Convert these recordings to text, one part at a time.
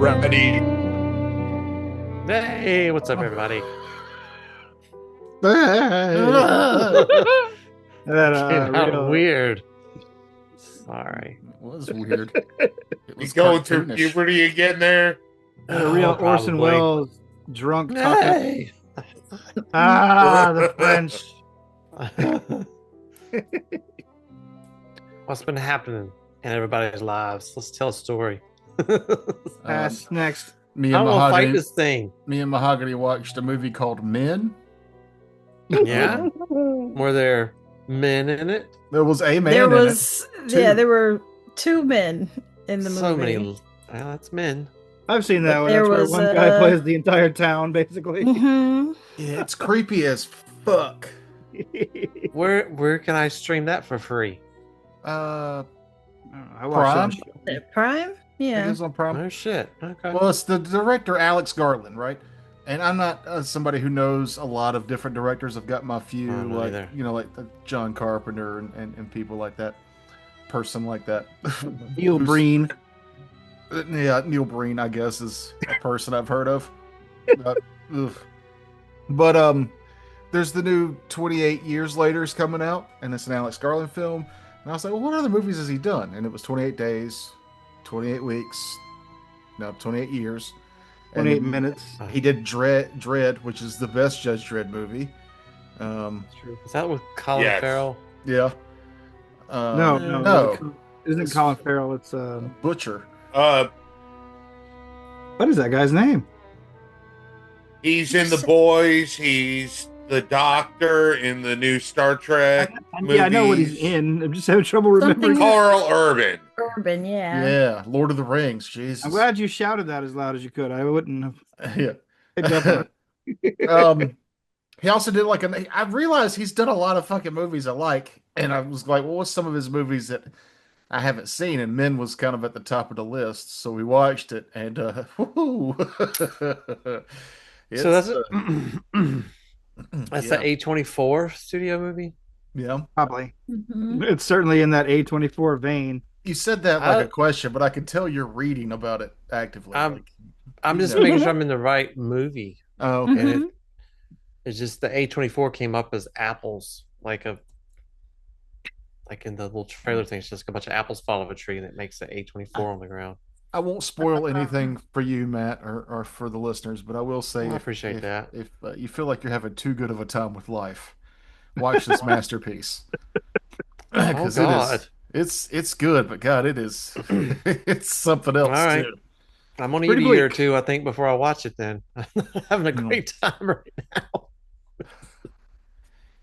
Ready. Hey, what's up, everybody? Hey. That Came out real weird. Sorry. It was weird. It You was going through cartoonish. puberty again there? that a real Oh, Orson probably. Welles drunk talking. Hey. The French. What's been happening in everybody's lives? Let's tell a story. Pass next. Me I and don't want to fight Mahogany. this thing. Me and Mahogany watched a movie called Men. Yeah? Were there men in it? There was a man There in was, yeah, Two. there were two men in the So movie. many. Well, that's men. I've seen that one. There That's where was, one guy plays the entire town, basically. Mhm. it. Yeah, it's creepy as fuck. Where can I stream that for free? I watched Prime? that. Prime? It Yeah. is on Prime. Oh shit. Okay. Well, it's the director Alex Garland, right? And I'm not somebody who knows a lot of different directors. I've got my few, Oh, not either. like John Carpenter and people like that, person like that. Neil Who's- Breen. Yeah, Neil Breen, I guess, is a person I've heard of. Ugh. But there's the new 28 Years Later is coming out, and it's an Alex Garland film. And I was like, well, what other movies has he done? And it was 28 Days, 28 Weeks, no, 28 Years. 28 And minutes. he did Dread, which is the best Judge Dredd movie. Is that with Colin Yes. Farrell? Yeah. No. Isn't it Colin Farrell? It's Butcher. Uh, what is that guy's name? he's in The Boys. He's the Doctor in the new Star Trek. Yeah, I know what he's movies. in. I'm just having trouble remembering. Something- Carl Urban. Urban, yeah. Yeah, Lord of the Rings. Jesus. I'm glad you shouted that as loud as you could. I wouldn't have Yeah. picked up on it. He also did I realized he's done a lot of fucking movies I like, and I was like, well, what's some of his movies that I haven't seen? And Men was kind of at the top of the list, so we watched it, and woo-hoo. So that's It's, that's yeah. the A24 studio movie. Yeah. Probably. Mhm. It's certainly in that A24 vein. You said that like a question, but I can tell you're reading about it actively. I'm you just know. making sure I'm in the right movie. Oh, okay. And Mhm. it's just the A24 came up as apples, like in the little trailer thing. It's just a bunch of apples fall off a tree, and it makes the A24 on the ground. I won't spoil anything for you, Matt, or for the listeners, but I will say, Well, I if- appreciate if, that. If you feel like you're having too good of a time with life, watch this masterpiece. Oh 'Cause God! it's good, but God, it is it's something else All right. too. I'm gonna Pretty eat a year or bleak. two, I think, before I watch it. Then I'm having a great time right now.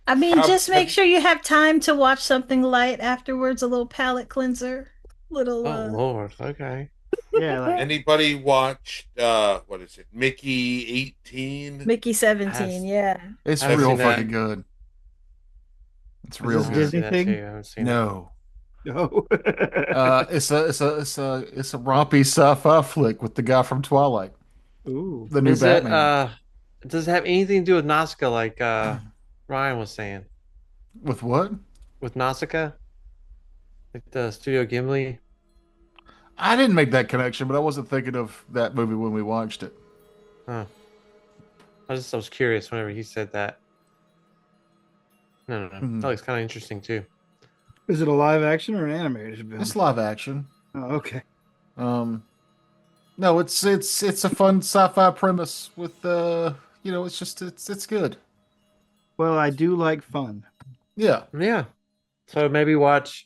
I mean, How- just make sure you have time to watch something light afterwards, a little palate cleanser. Little, Oh Lord. Okay. Yeah, like Anybody watched what is it? Mickey 18? Mickey 17, yeah. It's I haven't real seen that. fucking good. It's Is real this I haven't good. Disney seen that thing? too. I haven't seen it. No, no. it's a rompy sci-fi flick with the guy from Twilight, Ooh. the new Is Batman. does it have anything to do with Nausicaa, like Ryan was saying? With what? With Nausicaa? Like the Studio Ghibli? I didn't make that connection, but I wasn't thinking of that movie when we watched it. Huh. I was curious whenever he said that. No. Mhm. That looks kind of interesting too. Is it a live action or an animated film? It's live action. Oh, okay. No, it's a fun sci-fi premise with it's good. Well, I do like fun. Yeah. Yeah. So maybe watch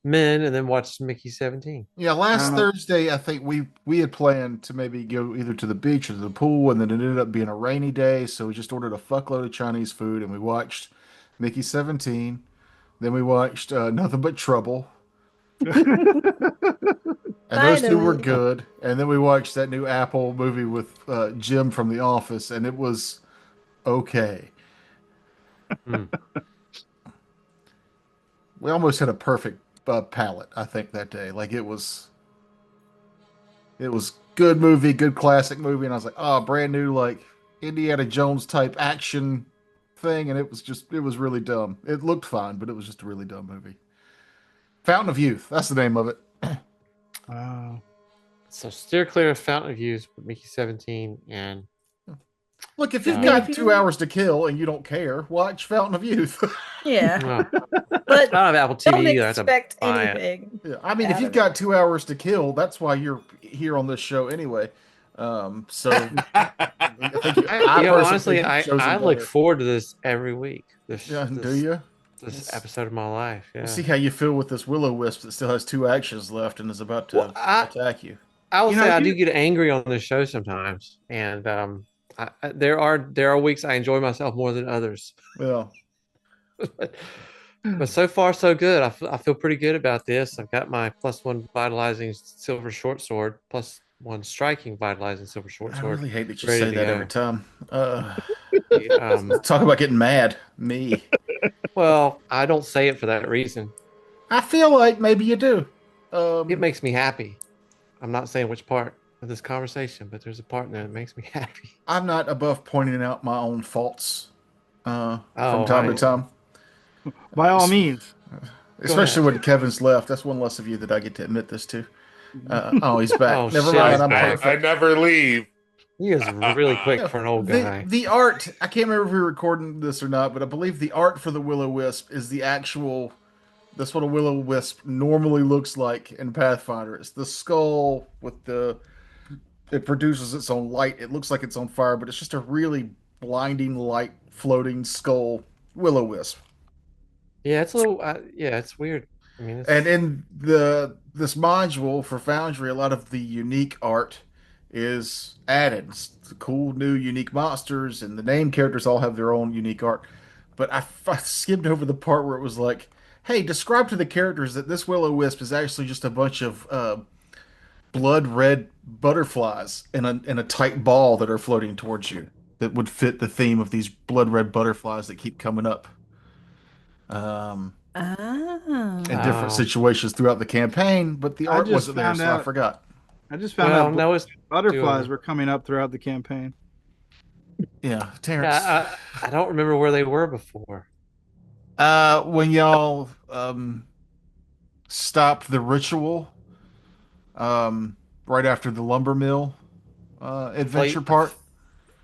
Men and then watch Mickey 17. Yeah, last know. Thursday I think we had planned to maybe go either to the beach or to the pool, and then it ended up being a rainy day, so we just ordered a fuckload of Chinese food and we watched Mickey 17. Then we watched Nothing But Trouble. And those two were Finally. good. And then we watched that new Apple movie with Jim from The Office, and it was okay. Hmm. We almost had a perfect palate, I think, that day. Like it was good movie, good classic movie, and I was like, oh, brand new like Indiana Jones type action thing, and it was really dumb. It looked fine, but it was just a really dumb movie. Fountain of Youth, that's the name of it. Oh. So steer clear of Fountain of Youth with Mickey 17 and Look, if you've Uh, got 2 hours to kill and you don't care, watch Fountain of Youth. Yeah, I but don't have Apple don't TV either. I have to expect buy it. anything. Yeah, I mean, if Out you've of got 2 hours to kill, that's why you're here on this show anyway. So I think You know, personally honestly, think it shows I them look better. forward to this every week. Yeah, do you? This episode of my life. Yeah. See how you feel with this Will-O-Wisp that still has 2 actions left and is about to Well, attack you. I will You know, say I you- do get angry on this show sometimes, and there are weeks I enjoy myself more than others. Well, But so far so good. I feel pretty good about this. I've got my +1 vitalizing silver short sword, +1 striking vitalizing silver short I sword. really hate that you Ready say to that go. every time. Um, Talk about getting mad. Me. well, I don't say it for that reason. I feel like maybe you do. It makes me happy. I'm not saying which part of this conversation, but there's a part in there that makes me happy. I'm not above pointing out my own faults from Oh, time I- to time. By all means. Especially ahead. when Kevin's left. That's one less of you that I get to admit this to. Oh, he's back. Oh, Never shit, mind. he's I'm back. I perfect. never leave. He is really quick for an old guy. The art, I can't remember if we were recording this or not, but I believe the art for the Will-O-Wisp is the actual. That's what a Will-O-Wisp normally looks like in Pathfinder. It's the skull with the. It produces its own light. It looks like it's on fire, but it's just a really blinding light floating skull Will-O-Wisp. Yeah, it's a little. Yeah, it's weird. I mean, it's, And in this module for Foundry, a lot of the unique art is added. It's the cool new unique monsters, and the name characters all have their own unique art. But I skimmed over the part where it was like, "Hey, describe to the characters that this Will-O-Wisp is actually just a bunch of blood red butterflies in a tight ball that are floating towards you. That would fit the theme of these blood red butterflies that keep coming up." Ah. In different situations throughout the campaign, but the I art just wasn't there, found so I out- forgot. I just found well, out no, it's butterflies doing- were coming up throughout the campaign. Yeah, Terrence. Yeah, I don't remember where they were before. When y'all stopped the ritual, right after the lumber mill adventure Well, part,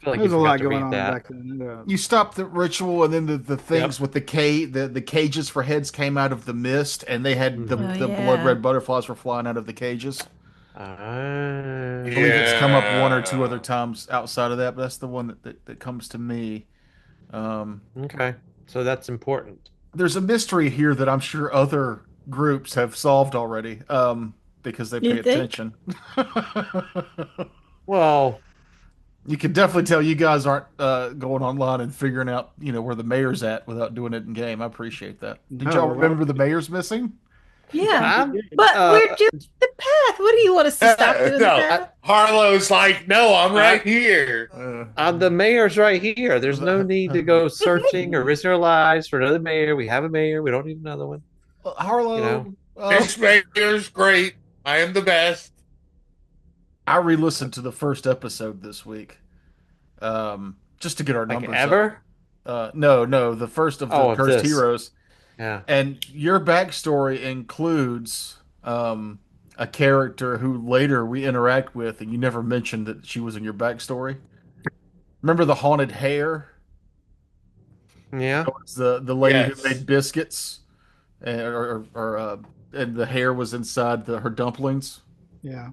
I feel like There's you a forgot lot to going read on that. back then. Yeah. you stopped the ritual, and then the things with the cages for heads came out of the mist, and they had the Oh, the yeah. blood red butterflies were flying out of the cages. I Ah. believe it's come up one or two Yeah. other times outside of that, but that's the one that comes to me. Okay, so that's important. There's a mystery here that I'm sure other groups have solved already, because they pay You think? attention. Well, You can definitely tell you guys aren't going online and figuring out, where the mayor's at without doing it in game. I appreciate that. Did No, y'all well- remember the mayor's missing? Yeah. I'm, But uh, we're doing the path. What do you want us to stop doing the no, path? Harlow's like, no, I'm right here. the mayor's right here. There's no need to go searching or risk our lives for another mayor. We have a mayor. We don't need another one. Harlow, You know. This mayor's great. I am the best. I re-listened to the first episode this week, just to get our Like numbers ever? up. No, the first of the Oh, of Cursed this. Heroes. Yeah. And your backstory includes a character who later we interact with, and you never mentioned that she was in your backstory. Remember the haunted hare? Yeah. It was the lady Yes. who made biscuits, and the hare was inside her dumplings. Yeah.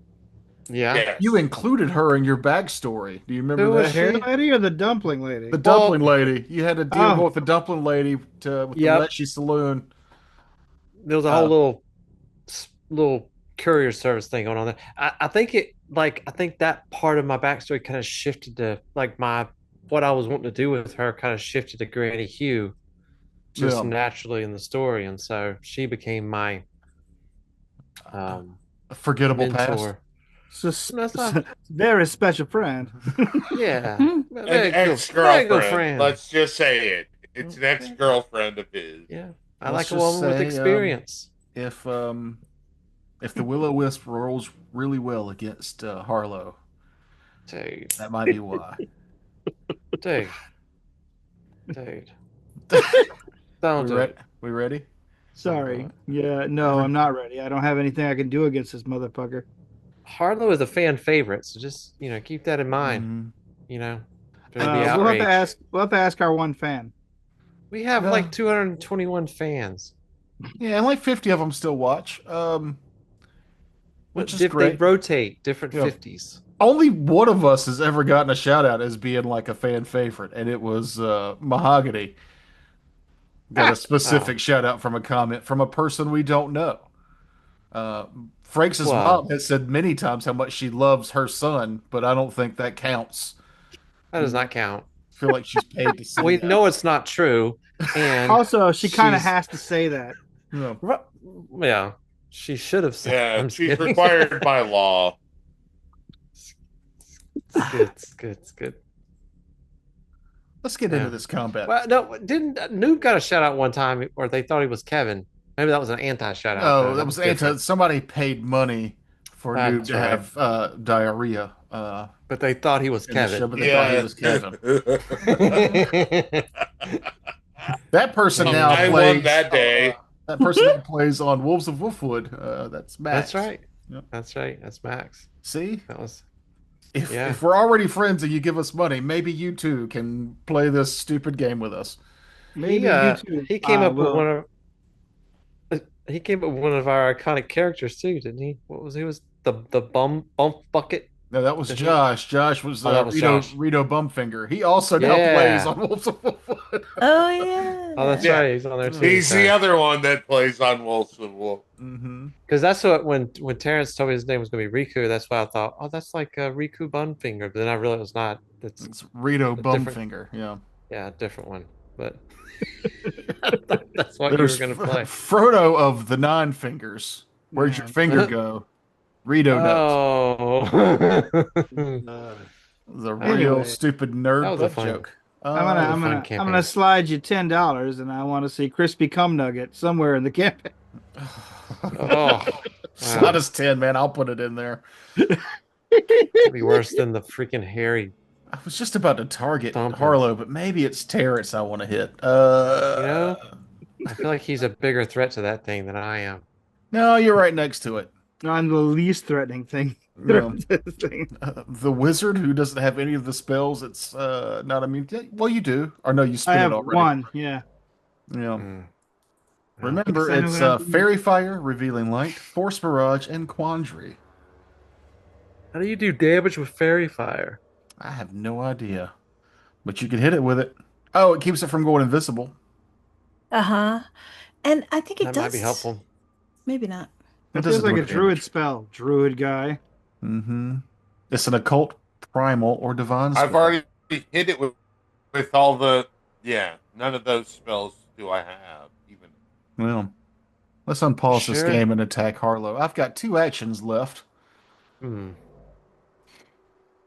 Yeah. Yes. You included her in your backstory. Do you remember Who that? was The hair she? lady or the dumpling lady? The dumpling lady. You had to deal Oh. with the dumpling lady with Yep. the Lecce Saloon. There was a whole little courier service thing going on there. I think I think that part of my backstory kind of shifted to what I was wanting to do with her kind of shifted to Granny Hugh just Yeah. naturally in the story, and so she became my A forgettable past. mentor. That's not- Very special friend. Yeah, Hmm. An very good ex-girlfriend. friend. Let's just say it. It's an ex-girlfriend of his. Yeah, I Let's like a just woman with say, experience. If If the Will-O-Wisp rolls really well against Harlow, Dude, that might be why. dude, dude. we Don't do ready? it. We ready? Sorry. Yeah, no, I'm not ready. I don't have anything I can do against this motherfucker. Harlow is a fan favorite, so just keep that in mind. Mhm. There'll be We'll have to outrage. ask. We'll have to ask our one fan. We have Yeah. like 221 fans. Yeah, and like 50 of them still watch. Which is They great. rotate different Yeah. 50s. Only one of us has ever gotten a shout out as being like a fan favorite, and it was Mahogany. Got a specific shout out from a comment from a person we don't know. Frank's Wow. mom has said many times how much she loves her son, but I don't think that counts. That does not count. I feel like she's paid to say We that. know it's not true. And Also, she kind of she's- has to say that. Yeah. Yeah, she should have said. Yeah, I'm she's kidding. required by law. It's good. It's good. It's good. Let's get Yeah. into this combat. Well, no, didn't Noob got a shout out one time, or they thought he was Kevin? Maybe that was an anti shout out. Oh, that was anti. Somebody paid money for Noob That's to right. have diarrhea. But they thought he was In the show, Kevin. but they thought he was Kevin. That person now I plays. won that day. That person that plays on Wolves of Wolfwood. That's Max. That's right. Yep. That's right. That's Max. See, That was. if we're already friends and you give us money, maybe you too can play this stupid game with us. Maybe He, you too. he came up with will. one of. He came up with one of our iconic characters too, didn't he? What was he? Was the bump bucket? No, that was Did he? Josh. Josh was, Oh, that was Rito, Josh. Rito Bumfinger. He also now Yeah. plays on Wolves of Wolfwood. Oh yeah. Oh, that's Yeah. right. He's on there too. He's the other one that plays on Wolves and Wolf. Mm-hmm. Because that's what when Terrence told me his name was going to be Riku, that's why I thought, oh, that's like Riku Bunfinger. But then I realized it's not. It's It's Rito A different- Bumfinger. Yeah. a different one. But that's what There's you were going to play. Frodo of the Nine Fingers. Where'd your Man. finger go? Rito knows. Oh. The real Anyway. stupid nerd That was a butt fun- joke. I'm a fun gonna campaign. slide you $10, and I want to see crispy cum nugget somewhere in the campaign. Oh, Slide wow. us 10, man. I'll put it in there. It'd be worse than the freaking hairy. I was just about to target Thumping. Harlow, but maybe it's Terrence I want to hit. I feel like he's a bigger threat to that thing than I am. No, you're right next to it. I'm the least threatening thing. No. thing. The wizard who doesn't have any of the spells, it's not immune. Well, you do. Or no, you I spent have it already. one. Yeah. Yeah. Mm. Remember, I know it's what I'm doing. Fairy Fire, Revealing Light, Force Barrage, and Quandary. How do you do damage with fairy fire? I have no idea. But you can hit it with it. Oh, it keeps it from going invisible. Uh-huh. And I think it That does. might be helpful. Maybe not. It doesn't feels like do a any druid damage. spell. Druid guy. Mm-hmm. It's an occult, primal, or divine spell. I've already hit it with all the none of those spells do I have even. Well, let's unpause this Sure. game and attack Harlow. I've got 2 actions left. Hmm.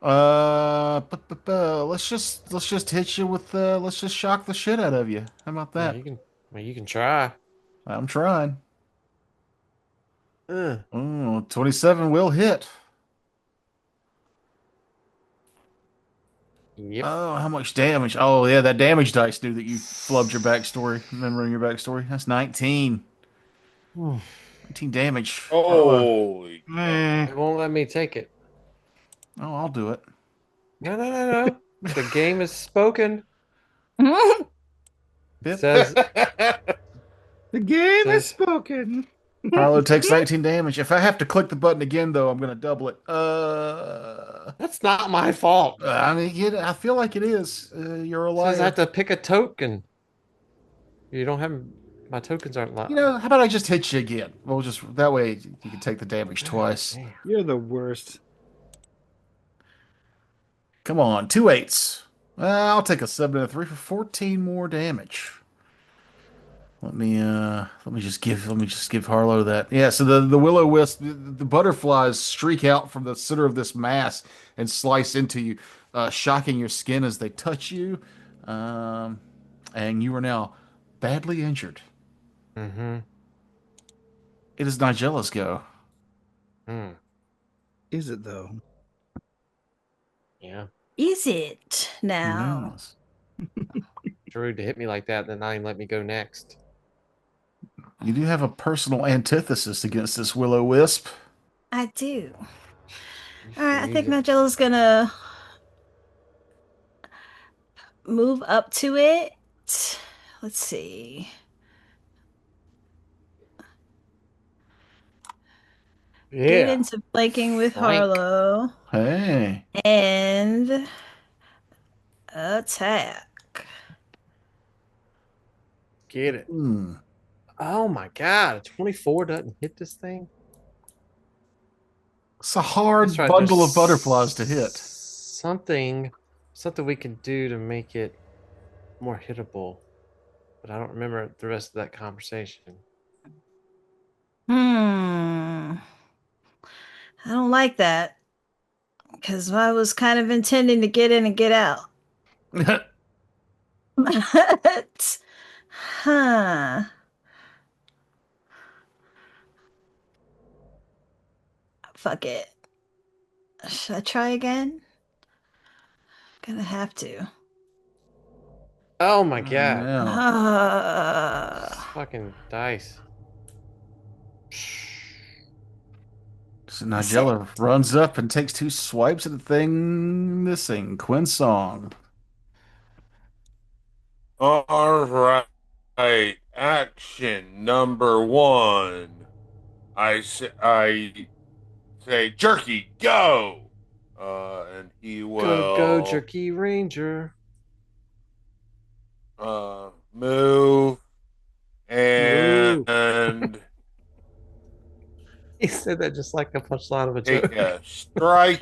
Let's just hit you with let's just shock the shit out of you. How about Yeah, that? you can try. I'm trying. Ugh. Oh, 27 will hit. Yep. Oh, how much damage? Oh, yeah, that damage dice knew that you flubbed your backstory. Remembering your backstory. That's 19. 19 damage. Holy! Eh. It won't let me take it. Oh, I'll do it. No. The game is spoken. Bip. Says The game has Says- spoken. Harlow takes 19 damage. If I have to click the button again, though, I'm going to double it. that's not my fault. I mean, I feel like it is. You're a liar. Says I have to pick a token. You don't have my tokens aren't live. You know, how about I just hit you again? We'll just that way you can take the damage twice. Damn. You're the worst. Come on, 2 8s. I'll take a 7 and a 3 for 14 more damage. Let me just give Harlow that. Yeah, so the will-o-wisp, the butterflies streak out from the center of this mass and slice into you, shocking your skin as they touch you. And you are now badly injured. Mm-hmm. It is Nigella's go. Hmm. Is it though? Yeah. Is it Who now? knows? Drew to hit me like that, then not even let me go next. You do have a personal antithesis against this Will-O-Wisp. I do. You All right, I should think use it. Nigella's gonna move up to it. Let's see. Get Yeah. into flanking with Flank. Harlow Hey. and attack. Get it. Hmm. Oh my god, a 24 doesn't hit this thing? It's a hard That's right. bundle There's of butterflies to hit. something we can do to make it more hittable, but I don't remember the rest of that conversation. I don't like that because I was kind of intending to get in and get out. But, huh. Fuck it. Should I try again? Gonna have to. Oh my god. Yeah. Fucking dice. So Nigella runs up and takes 2 swipes at the thing missing. Quinn's song. All right. Action number one. I say, Jerky, go. And he Go, go, will Jerky Ranger. move Move. and He said that just like a punchline of a take joke. a strike.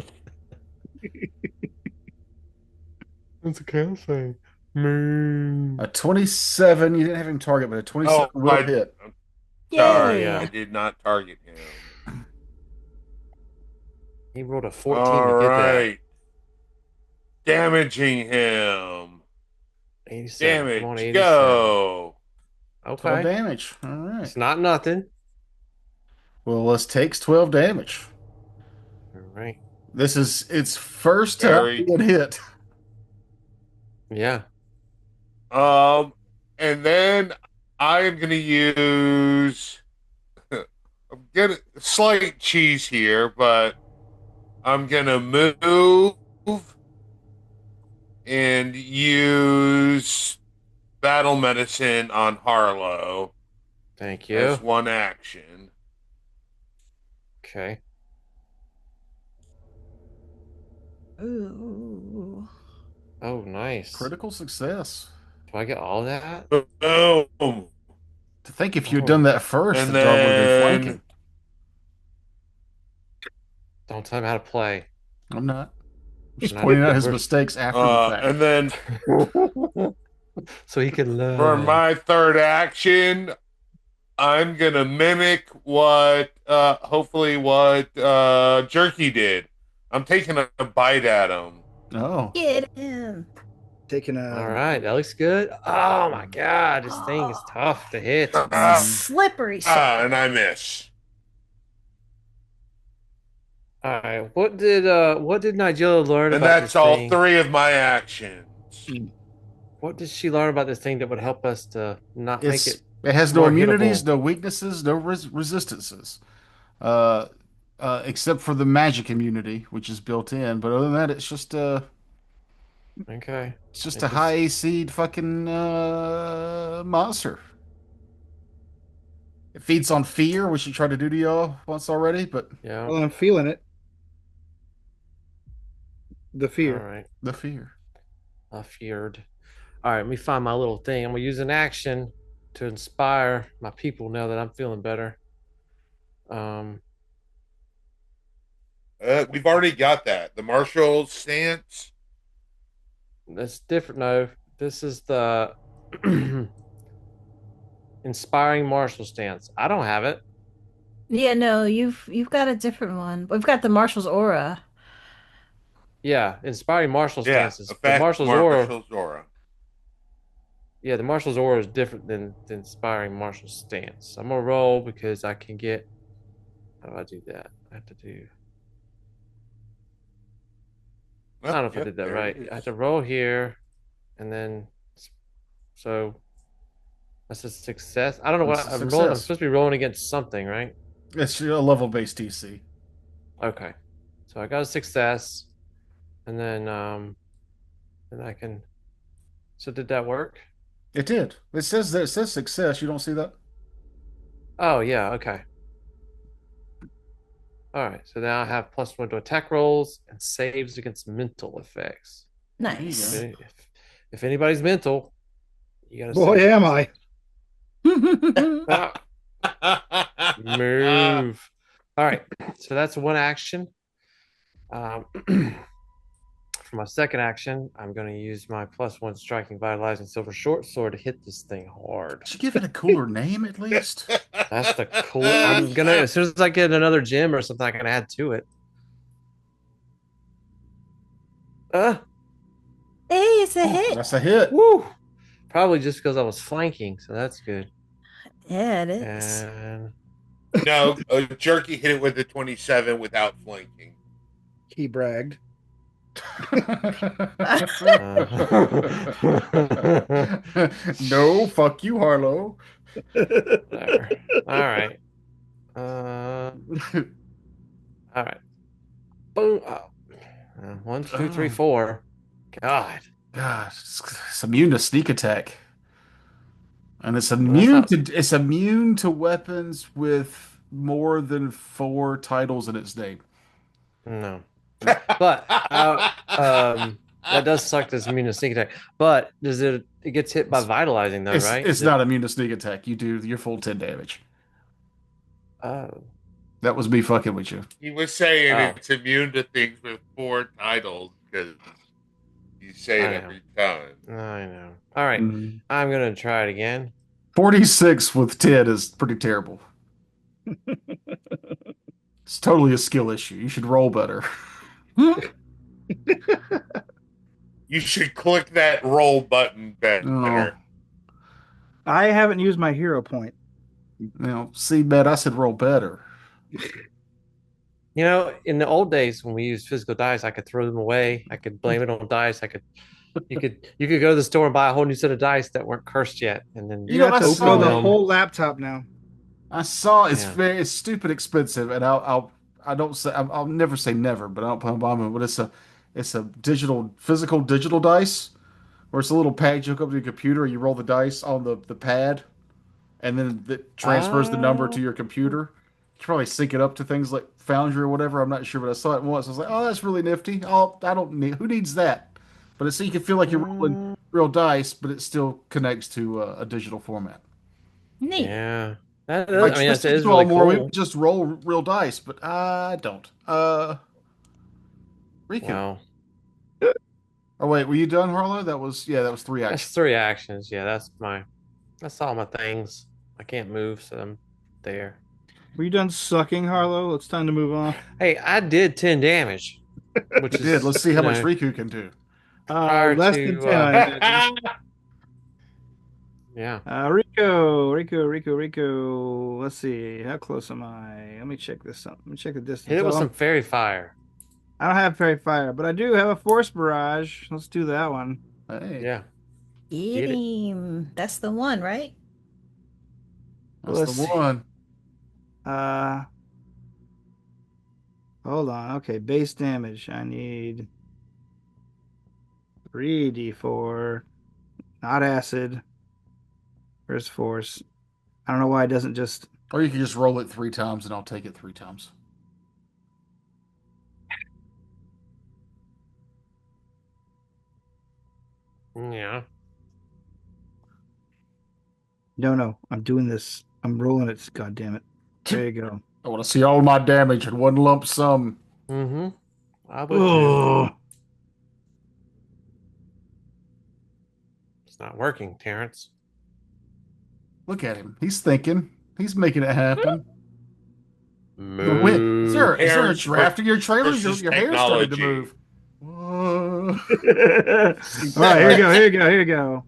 That's a cow thing. Moo. A 27, you didn't have him target, but a 27 Oh, will hit. I'm sorry, Yay. I did not target him. He rolled a 14 All to hit right. Damaging him. that. 87. Damage, Come on, 87. go. 12 Okay. damage. All right. It's not nothing. Well, let's takes 12 damage. All right. This is its first time Very- being hit. Yeah. And then I am going to use. I'm getting slight cheese here, but I'm going to move and use battle medicine on Harlow Thank you. as one action. Okay. Ooh. Oh, nice. Critical success. Do I get all that? Boom. To think if you'd done that first, And the dog would have been then- flanking. Don't tell him how to play. I'm not. I'm just Not- pointing out his we're- mistakes after the fact. And then So he can learn. for my third action, I'm gonna mimic what hopefully what Jerky did. I'm taking a bite at him. Oh. Get him. Taking a. All right, that looks good. Oh my god, this thing is tough to hit. Slippery. And I miss. All right, what did Nigella learn And about that's this all thing? 3 of my actions. What did she learn about this thing that would help us to not It's, make it? it has no more immunities, hittable. no weaknesses, no resistances. Except for the magic immunity, which is built in. But other than that, it's just Okay. it's just It a just- high AC fucking monster. It feeds on fear, which you tried to do to y'all once already, but Yeah. Well, I'm feeling it. The All fear. right. the fear. I feared. All right, let me find my little thing. I'm gonna use an action to inspire my people now that I'm feeling better. We've already got that. The martial stance. That's different. No, this is the inspiring martial stance. I don't have it. Yeah, no, you've got a different one. We've got the Marshal's aura. Yeah, inspiring martial Yeah, stances. effect, The marshal's aura. Marshal's aura. Yeah, the marshal's aura is different than the inspiring martial stance. I'm gonna roll because I can get. How do I do that? I have to do? I don't know if I did that right. I have to roll here, and then so that's a success. I don't know what That's a I'm rolling. I'm success. supposed to be rolling against something, right? It's a level-based DC. Okay, so I got a success, and then I can. So did that work? It did. It says that. It says success. You don't see that? Oh yeah, okay. All right, so now I have +1 to attack rolls and saves against mental effects. Nice. go. If anybody's mental, you gotta Boy, save. am I. Ah, move. All right, so that's one action. For my second action, I'm going to use my +1 striking, vitalizing silver short sword to hit this thing hard. Should give it a cooler name at least. That's the cool. I'm gonna as soon as I get another gem or something, I can add to it. Hey, it's a hit. That's a hit. Woo! Probably just because I was flanking, so that's good. Yeah, it is. And No, Jerky hit it with the 27 without flanking. He bragged. No, fuck you, Harlow. whatever. All right. All right. Boom. Oh. 1, 2, 3, 4. God. God, it's immune to sneak attack, and it's immune to weapons with more than 4 titles in its name. No. But that does suck. This immune to sneak attack. But does it gets hit by vitalizing though, right? It's not immune to sneak attack. You do your full 10 damage. Oh. That was me fucking with you. He was saying it's immune to things with 4 titles because you say it every time. I know. All right. Mhm. I'm gonna try it again. 46 with 10 is pretty terrible. It's totally a skill issue. You should roll better. You should click that roll button better. Oh. I haven't used my hero point. Now, see, Matt, I said roll better. You know, in the old days when we used physical dice, I could throw them away. I could blame it on dice. You could go to the store and buy a whole new set of dice that weren't cursed yet, and then You have to I open saw the them. whole laptop now. I saw it's Yeah. it's stupid expensive, and I'll never say never, but I don't plan on buying it. But it's a physical digital dice, where it's a little pad you hook up to your computer, and you roll the dice on the pad, and then it transfers the number to your computer. You can probably sync it up to things like Foundry or whatever. I'm not sure, but I saw it once. I was like, oh, that's really nifty. Oh, I don't need. Who needs that? But it's so you can feel like you're rolling real dice, but it still connects to a digital format. Neat. yeah, that is, Like, I mean, that Tristan is could do really more. We cool. would just roll real dice, but I don't. Riku. Wow, Oh wait, were you done, Harlow? That was 3 that's actions. 3 actions. Yeah, that's all my things. I can't move, so I'm there. Were you done sucking, Harlow? It's time to move on. Hey, I did 10 damage, which It is did. Let's see how you much know, Riku can do. Prior Less to, than 10. I imagine. Yeah, Rico. Let's see. How close am I? Let me check this up. Let me check the distance. hit it with Oh, some fairy fire. I don't have fairy fire, but I do have a force barrage. Let's do that one. Hey, Yeah, Get Get it. him. That's the one, right? that's Let's the see. one. Hold on. Okay, base damage. I need 3d4, not acid. Where's force? I don't know why it doesn't just. Or you can just roll it 3 times, and I'll take it 3 times. yeah. No. I'm doing this. I'm rolling it. God damn it. There you go. I want to see all my damage in one lump sum. Mm-hmm. I would too. Oh, It's not working, Terrence. Look at him. He's thinking. He's making it happen. Move. Is there a Terrence draft in your trailer? versus Your hair started to technology. move. Whoa. all right, here you go.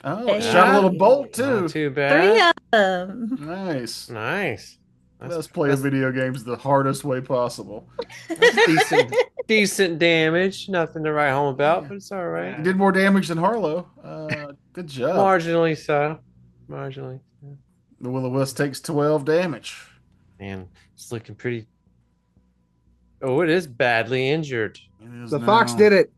Oh, it shot a little bolt too. Not too 3 bad. of them. Nice. Nice. Let's play video games the hardest way possible. That's decent damage. Nothing to write home about, but it's all right. You did more damage than Harlow. Good job. Marginally so. Marginally. The Will-O-Wisp takes 12 damage. Man, it's looking pretty. Oh, it is badly injured. The fox did it.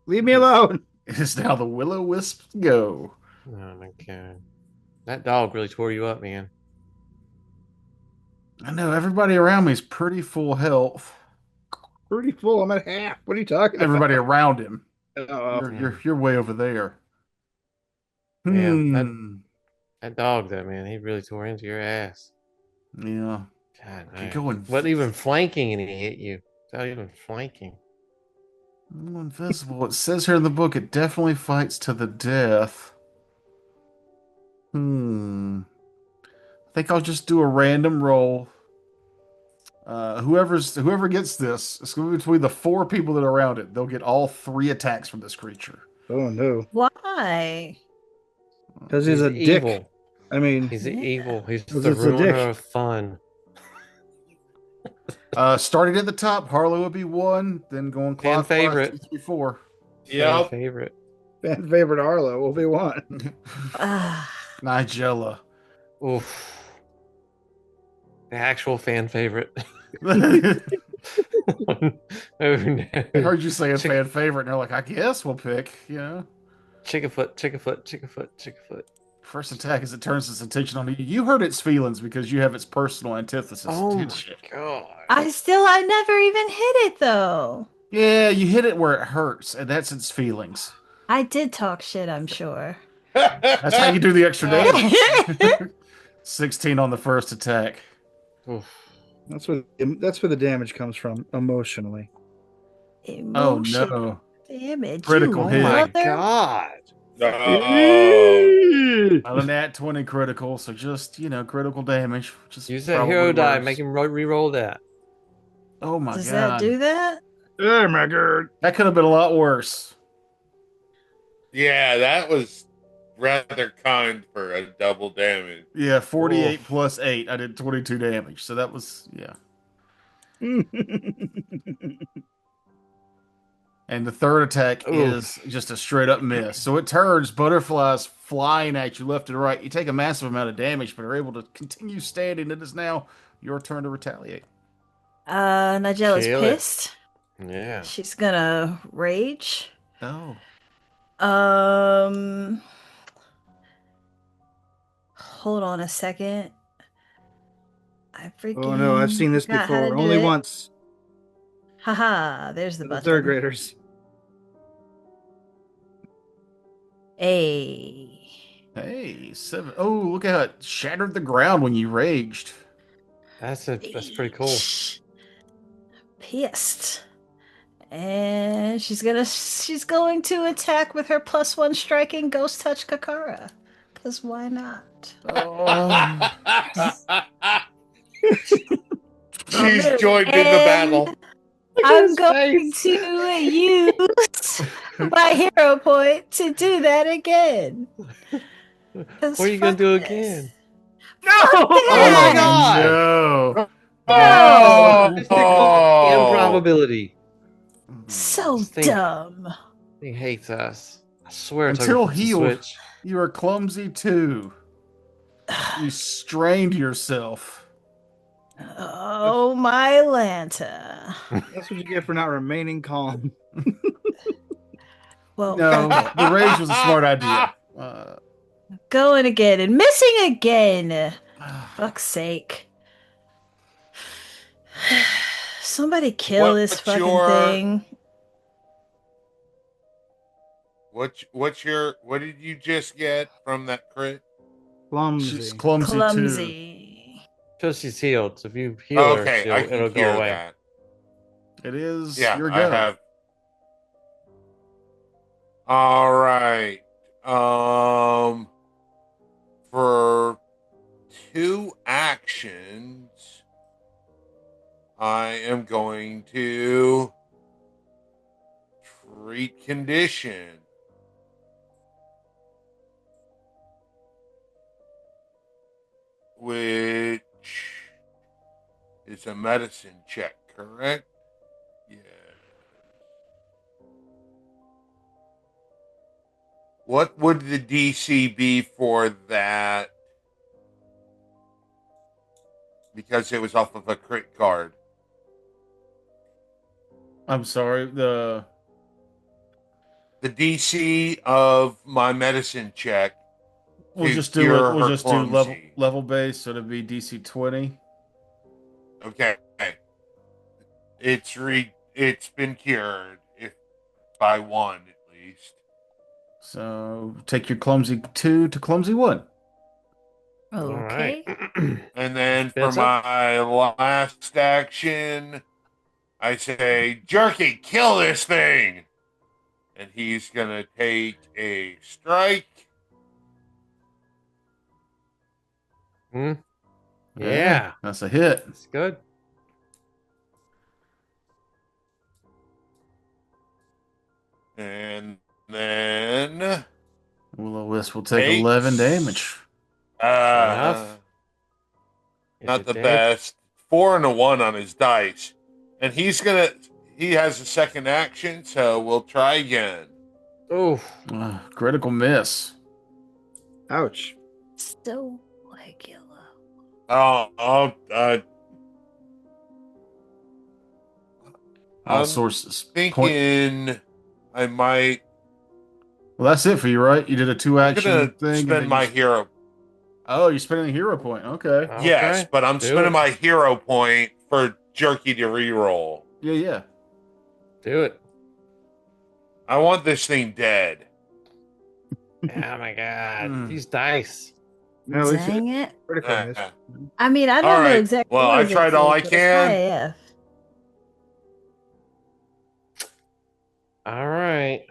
Leave me alone. It is now the Will-O-Wisp's go. Oh my god. That dog really tore you up, man. I know everybody around me is pretty full health. Pretty full. I'm at half. What are you talking Everybody about? around him. Oh, You're way over there. Yeah, that dog, though, man, he really tore into your ass. Yeah. God, You're man. going What even flanking and he hit you? Not even flanking. invisible. It says here in the book it definitely fights to the death. I think I'll just do a random roll. Whoever gets this, it's going to be between the 4 people that are around it. They'll get all 3 attacks from this creature. oh no. Why? Because he's a dick. evil. I mean, He's Yeah. evil. He's Because the it's a dick. ruiner of fun. Starting at the top, Harlow would be 1, then going Fan clockwise, favorite. 2, 3, 4. Fan favorite. fan favorite Arlo will be one. Ah, Nigella. Oof. The actual fan favorite. I Oh, no. heard you saying fan favorite, and they're like, I guess we'll pick, Chickafoot. First attack as it turns its attention on you. You hurt its feelings because you have its personal antithesis. Oh my Didn't you? god. I never even hit it though. Yeah, you hit it where it hurts, and that's its feelings. I did talk shit, I'm sure. That's how you do the extra damage. 16 on the first attack. Oof. That's where the damage comes from emotionally. Oh Emotion no. damage. Critical Oh hit. my mother- god. Oh. Not a nat 20 critical, so just, critical damage. Which is Use that probably hero die. worse. Make him re-roll that. Oh my Does god. that do that? Oh my god. That could have been a lot worse. Yeah, that was rather kind for a double damage. Yeah, 48 Oof. plus 8. I did 22 damage. So that was, yeah. And the third attack Oof. is just a straight up miss. So it turns, butterflies flying at you left and right. You take a massive amount of damage, but are able to continue standing. It is now your turn to retaliate. Nigella's Kill it. pissed. Yeah. She's gonna rage. Oh. Hold on a second. I freaking. Oh no, I've seen this forgot how to before. do Only it. once. Haha, there's the The button. third graders. Hey. Hey, 7. Oh, look how it shattered the ground when you raged. That's pretty cool. Pissed. And she's going to attack with her +1 striking ghost touch Kakara. Cause why not? Oh. She's joined in the battle. I'm going to use my hero point to do that again. What are you gonna do again? No! Oh my god! No. Oh. It's called improbability. So Think- dumb. He hates us. I swear. it took Until him to healed. switch. You are clumsy too. You strained yourself. Oh my Lanta. That's what you get for not remaining calm. Well, No, the rage was a smart idea. going again and missing again. Fuck's sake. Somebody kill this What's fucking your- thing. What did you just get from that crit? Clumsy. She's clumsy, too. Clumsy. Till she's healed. So if you heal her, Okay, I can it'll hear go away. that. It is Yeah, your I go. have. All right. For 2 actions, I am going to treat condition. Which is a medicine check, correct? Yeah. What would the DC be for that? Because it was off of a crit card. I'm sorry. The DC of my medicine check. We'll to just do cure it. We'll her just do clumsy. level base, so it'd be DC 20. Okay. It's been cured, if by 1 at least. So take your clumsy 2 to clumsy 1. All right. Okay. And then for Spencer? my last action, I say, Jerky, kill this thing! And he's gonna take a strike. Yeah, That's a hit. that's good. And then Will-O-Wisp will take Eight. 11 damage. Enough. Is Not it the dead? best. 4 and a 1 on his dice. And he has a second action, so we'll try again. Oof. Critical miss. Ouch. So regular. I'm All sources. thinking I might. Well, that's it for you, right? You did a 2 I'm action gonna thing. and spend then my you... hero. Oh, you're spending a hero point. Okay. Yes, Okay, but I'm do spending it. my hero point for Jerky to reroll. Yeah. Do it. I want this thing dead. Oh my god. Mm. These dice. No, it's Dang it. critical miss. I mean, I All don't know right. exactly. Well, what I is it tried all for, I but it's can. high AF. All right.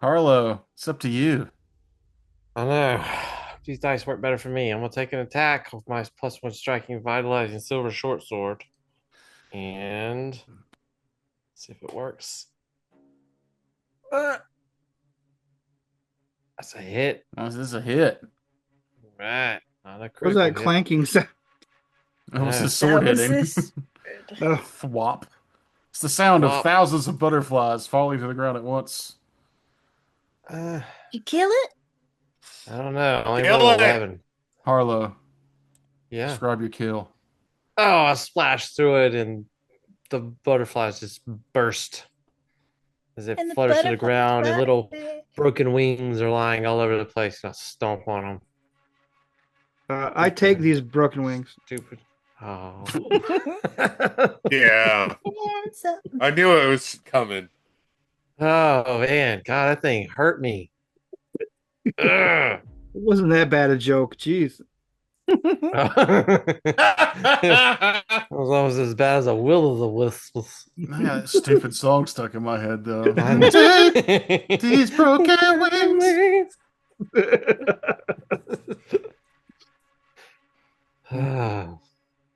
Harlow, it's up to you. I know. These dice work better for me. I'm gonna take an attack with my +1 striking, vitalizing silver short sword, and see if it works. That's a hit. Oh, this is a hit. Right. Not a What was critical that hit. clanking sound? That was Yeah. his sword That was hitting. this- Oh, Thwop. It's the sound of Thwop. thousands of butterflies falling to the ground at once. You kill it? I don't know. I only Kill rolled it. 11. Harlow, Yeah. describe your kill. Oh, I splashed through it and the butterflies just burst as it And the flutters to the butterflies ground, and fly little away. broken wings are lying all over the place. And I stomp on them. I take these broken wings. Stupid. Oh. Yeah, Hands up. I knew it was coming. Oh man, God, that thing hurt me. Ugh. It wasn't that bad a joke. Jeez. It was almost as bad as a will o' the wisps. I got that stupid song stuck in my head, though. I know. Take these broken wings.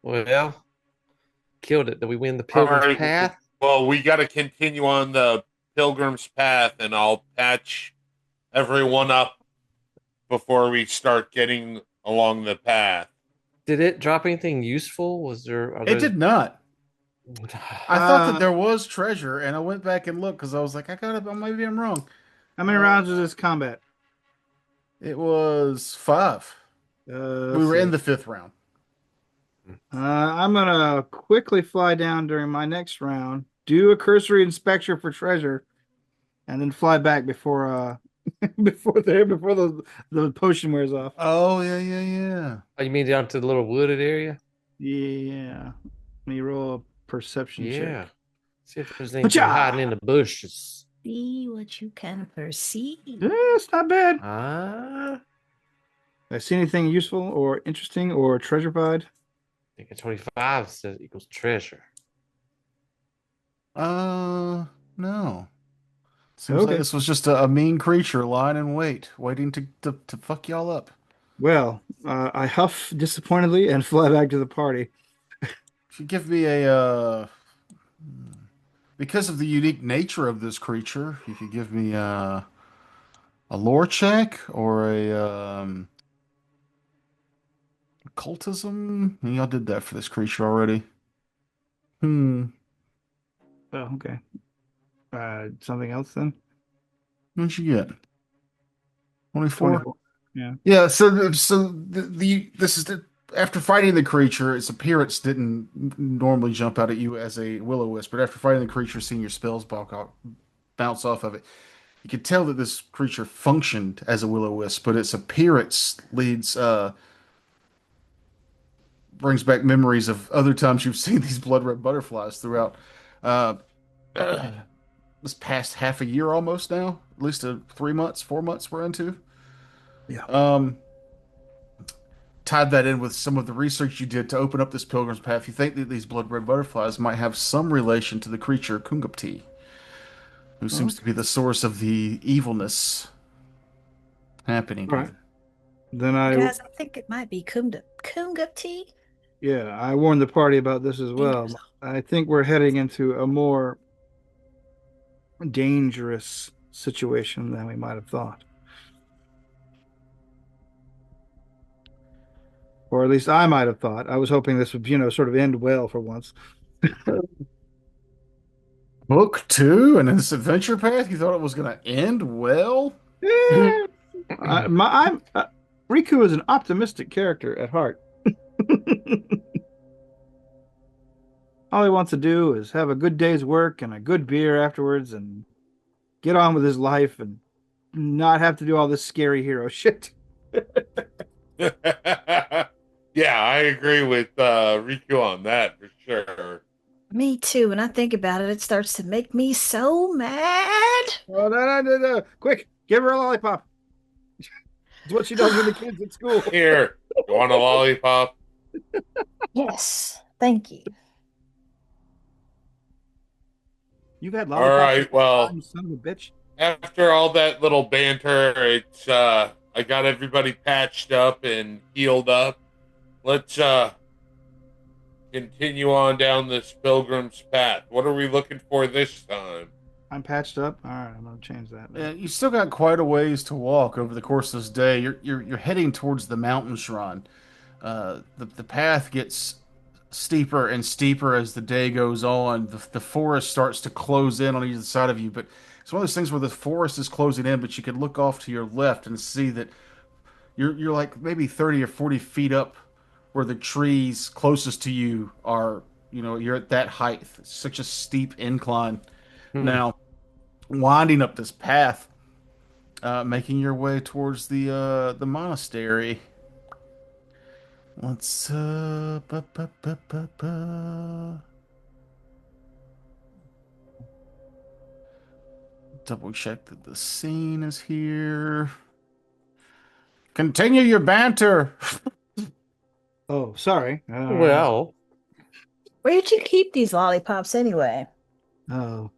Well, killed it. Did we win the All Pilgrim's right. Path? Well, we got to continue on the Pilgrim's Path, and I'll patch everyone up before we start getting along the path. Did it drop anything useful? Was there? It did not. I thought Uh, that there was treasure, and I went back and looked because I was like, maybe I'm wrong. How many rounds was this combat? It was 5. We were in the 5th round. I'm gonna quickly fly down during my next round, do a cursory inspection for treasure, and then fly back before before the potion wears off. Oh, yeah. Oh, you mean down to the little wooded area? Yeah. Let me roll a perception Yeah. check. See if there's anything Pacha! hiding in the bushes. See what you can perceive. Yeah, it's not bad. Ah, I see anything useful or interesting or treasure-fied? I think a 25 says equals treasure. No. Seems Okay. like this was just a mean creature lying in wait, waiting to fuck y'all up. Well, I huff disappointedly and fly back to the party. If you give me because of the unique nature of this creature, if you give me a lore check or a occultism. Y'all did that for this creature already. Hmm. Oh, okay. Something else then? What'd you get? 24? 24. Yeah. Yeah, so this is the after fighting the creature, its appearance didn't normally jump out at you as a will-o-wisp, but after fighting the creature, seeing your spells bounce off of it, you could tell that this creature functioned as a will-o-wisp, but its appearance brings back memories of other times you've seen these blood red butterflies throughout uh, this past half a year almost now, at least 3 months, 4 months we're into. Yeah. Tied that in with some of the research you did to open up this pilgrim's path, you think that these blood red butterflies might have some relation to the creature Kungapti, who seems to be the source of the evilness happening All right. here. Then I Guys, I think it might be Kungapti. Yeah, I warned the party about this as well. Fingers. I think we're heading into a more dangerous situation than we might have thought. Or at least I might have thought. I was hoping this would, sort of end well for once. Book two and this adventure path, you thought it was going to end well? Yeah. Riku is an optimistic character at heart. All he wants to do is have a good day's work and a good beer afterwards and get on with his life and not have to do all this scary hero shit. Yeah, I agree with Riku on that for sure. Me too. When I think about it, it starts to make me so mad. Oh, no. Quick, give her a lollipop. It's what she does with the kids at school. Here, you want a lollipop? Yes, thank you. You got All lollipops? right, well, You son of a bitch. after all that little banter, it's I got everybody patched up and healed up. Let's continue on down this pilgrim's path. What are we looking for this time? I'm patched up. All right, I'm gonna change that. You still got quite a ways to walk over the course of this day. You're heading towards the mountain shrine. The path gets steeper and steeper as the day goes on. The forest starts to close in on either side of you, but it's one of those things where the forest is closing in, but you can look off to your left and see that you're like maybe 30 or 40 feet up where the trees closest to you are. You're at that height. It's such a steep incline. Now, winding up this path, making your way towards the monastery. Let's double check that the scene is here. Continue your banter. Oh, sorry. Well, Where'd you keep these lollipops anyway? Oh,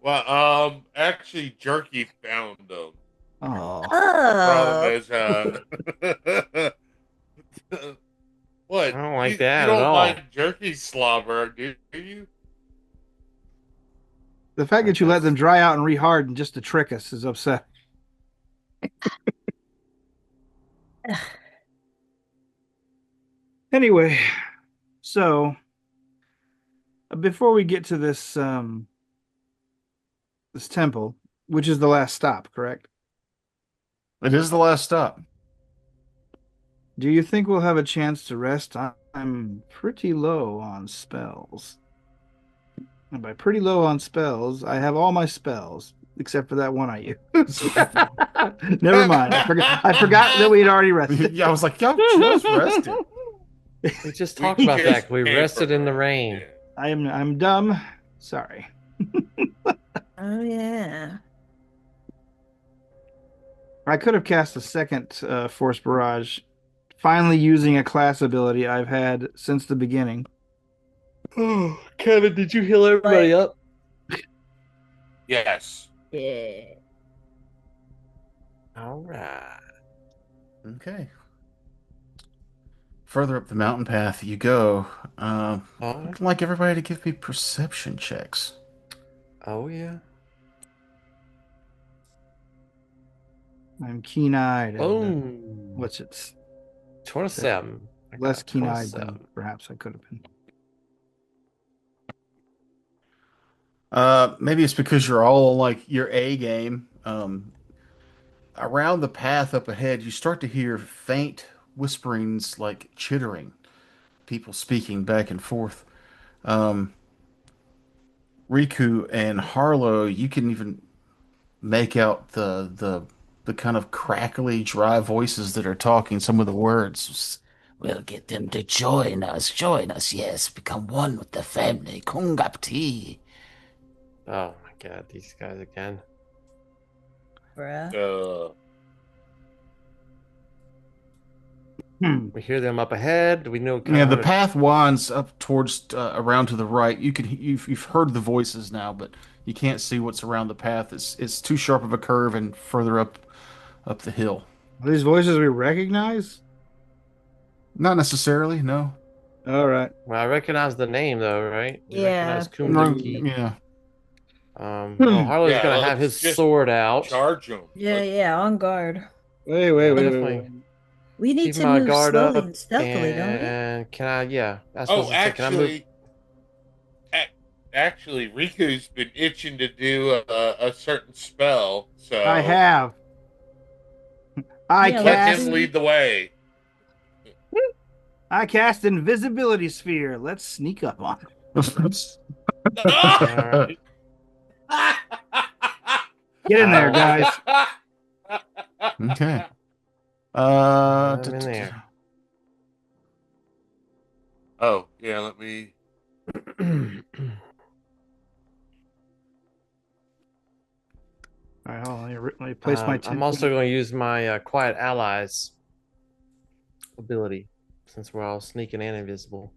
Well, actually, Jerky found them. oh. Problem Oh, is, what? I don't like you, that you at don't all. like jerky slobber, do you? The fact that you let them dry out and reharden just to trick us is upsetting. Anyway, so before we get to this this temple, which is the last stop, correct? It is the last stop. Do you think we'll have a chance to rest? I'm pretty low on spells. And by pretty low on spells, I have all my spells except for that one I used. Never mind. I forgot that we had already rested. Yeah, I was like, y'all just rested. we just talked about that. We rested in the rain. I'm dumb. Sorry. oh yeah. I could have cast a second Force Barrage, finally using a class ability I've had since the beginning. Oh, Kevin, did you heal everybody up? Yes. Yeah. All right. Okay. Further up the mountain path you go. I'd like everybody to give me perception checks. Oh, yeah. I'm keen-eyed. And, Boom. what's it? 27. I Less got keen-eyed 27. than perhaps I could have been. Maybe it's because you're all on like your A game. Around the path up ahead, you start to hear faint whisperings like chittering, people speaking back and forth. Um, Riku and Harlow, you can even make out the kind of crackly, dry voices that are talking some of the words. We'll get them to join us, yes, become one with the family. Kungapti. Oh my god, these guys again. Bruh. We hear them up ahead. We know kind Yeah, of the path winds up towards around to the right. You've heard the voices now, but you can't see what's around the path. It's too sharp of a curve and further up the hill. Are these voices we recognize? Not necessarily, no. All right. Well, I recognize the name though, right? You Yeah. recognize Kumduki. Yeah. Well, Harlow's Yeah, gonna have let's his just sword out. Charge them. Yeah, on guard. Wait. Definitely. We need Keep to my move guard slowly up, and stealthily, don't we? and can I? Yeah, that's what I Oh, was gonna say. Can I move? actually, Riku's been itching to do a certain spell, so I have. Yeah, let cast. him lead the way. I cast invisibility sphere. Let's sneak up on it. Alright. Get in there, guys. Okay. I'm in there. Oh, yeah, let me. All right, hold on. Let me place my. I'm also going to use my Quiet Allies ability since we're all sneaking and invisible.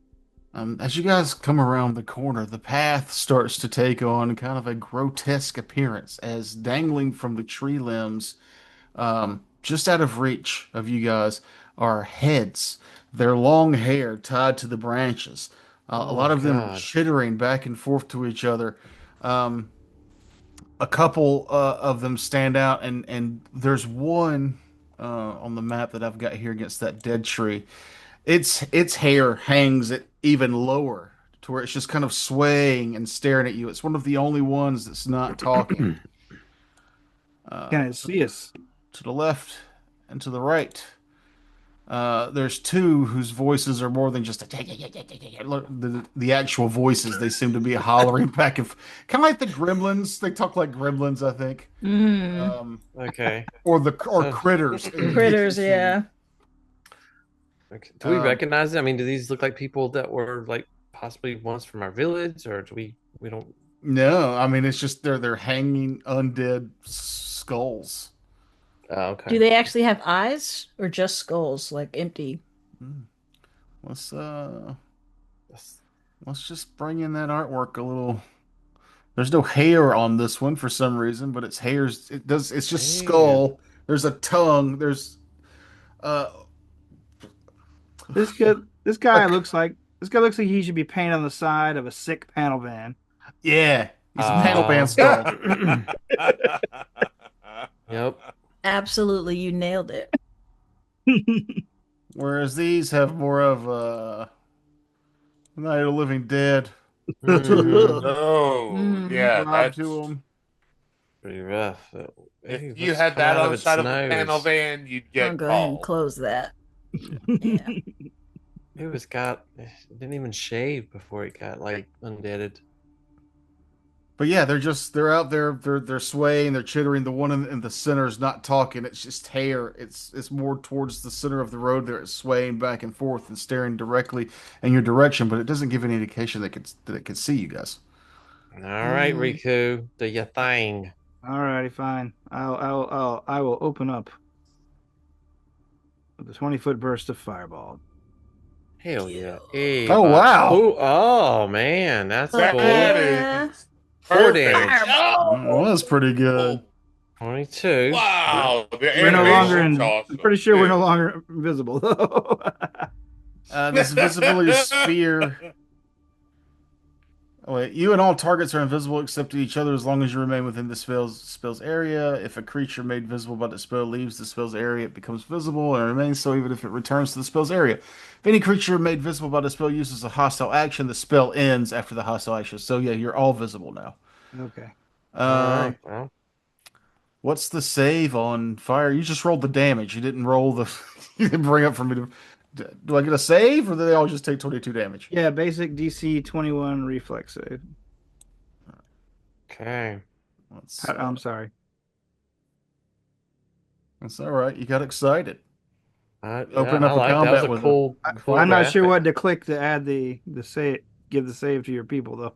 As you guys come around the corner, the path starts to take on kind of a grotesque appearance as dangling from the tree limbs, just out of reach of you guys, are heads. Their long hair tied to the branches. A lot of them God. chittering back and forth to each other. A couple of them stand out, and there's one on the map that I've got here against that dead tree. Its hair hangs at even lower to where it's just kind of swaying and staring at you. It's one of the only ones that's not talking. Can it see us? To the left and to the right, there's two whose voices are more than just the actual voices. They seem to be hollering back and kind of like the gremlins. They talk like gremlins, I think. Okay. Or critters. Critters, yeah. Okay. Do we recognize them? I mean, do these look like people that were like possibly once from our village, or do we don't? No, I mean it's just they're hanging undead skulls. Oh, okay. Do they actually have eyes or just skulls, like empty? Let's just bring in that artwork a little. There's no hair on this one for some reason, but it's hairs. It's just skull. There's a tongue. There's This guy looks like he should be painted on the side of a sick panel van. Yeah, he's a panel band skull. Yep. Absolutely, you nailed it. Whereas these have more of Night of the Living Dead. No, yeah, vibe that's to them. Pretty rough. if you had that on the side of a panel van, you'd get I'll go ahead and called. close that. Yeah. It didn't even shave before it got like undeaded. But yeah, they're out there. They're swaying. They're chittering. The one in the center is not talking. It's just hair. It's more towards the center of the road. There, it's swaying back and forth and staring directly in your direction. But it doesn't give any indication that it can see you guys. All right, Riku, do your thing. All righty, fine. I will open up with a 20-foot burst of fireball. Hell yeah! Hey, Oh, wow. Oh man, that's cool. Yeah. 4 damage. Well, that's pretty good. 22. Wow, the We're no longer animation's in. awesome. I'm pretty sure we're no Dude. longer invisible though. This visibility sphere Wait, you and all targets are invisible except to each other as long as you remain within the spell's area. If a creature made visible by the spell leaves the spell's area, it becomes visible and remains so even if it returns to the spell's area. If any creature made visible by the spell uses a hostile action, the spell ends after the hostile action. So yeah, you're all visible now. Okay. All Um, right. Well, what's the save on fire? You just rolled the damage. You didn't roll the. You didn't bring up for me to. Do I get a save, or do they all just take 22 damage? Yeah, basic DC 21 reflex save. okay. I'm sorry. That's all right. You got excited. Yeah, Open I up a like that. Was combat a with cool. I'm not sure graphic. what to click to add the save, give the save to your people though.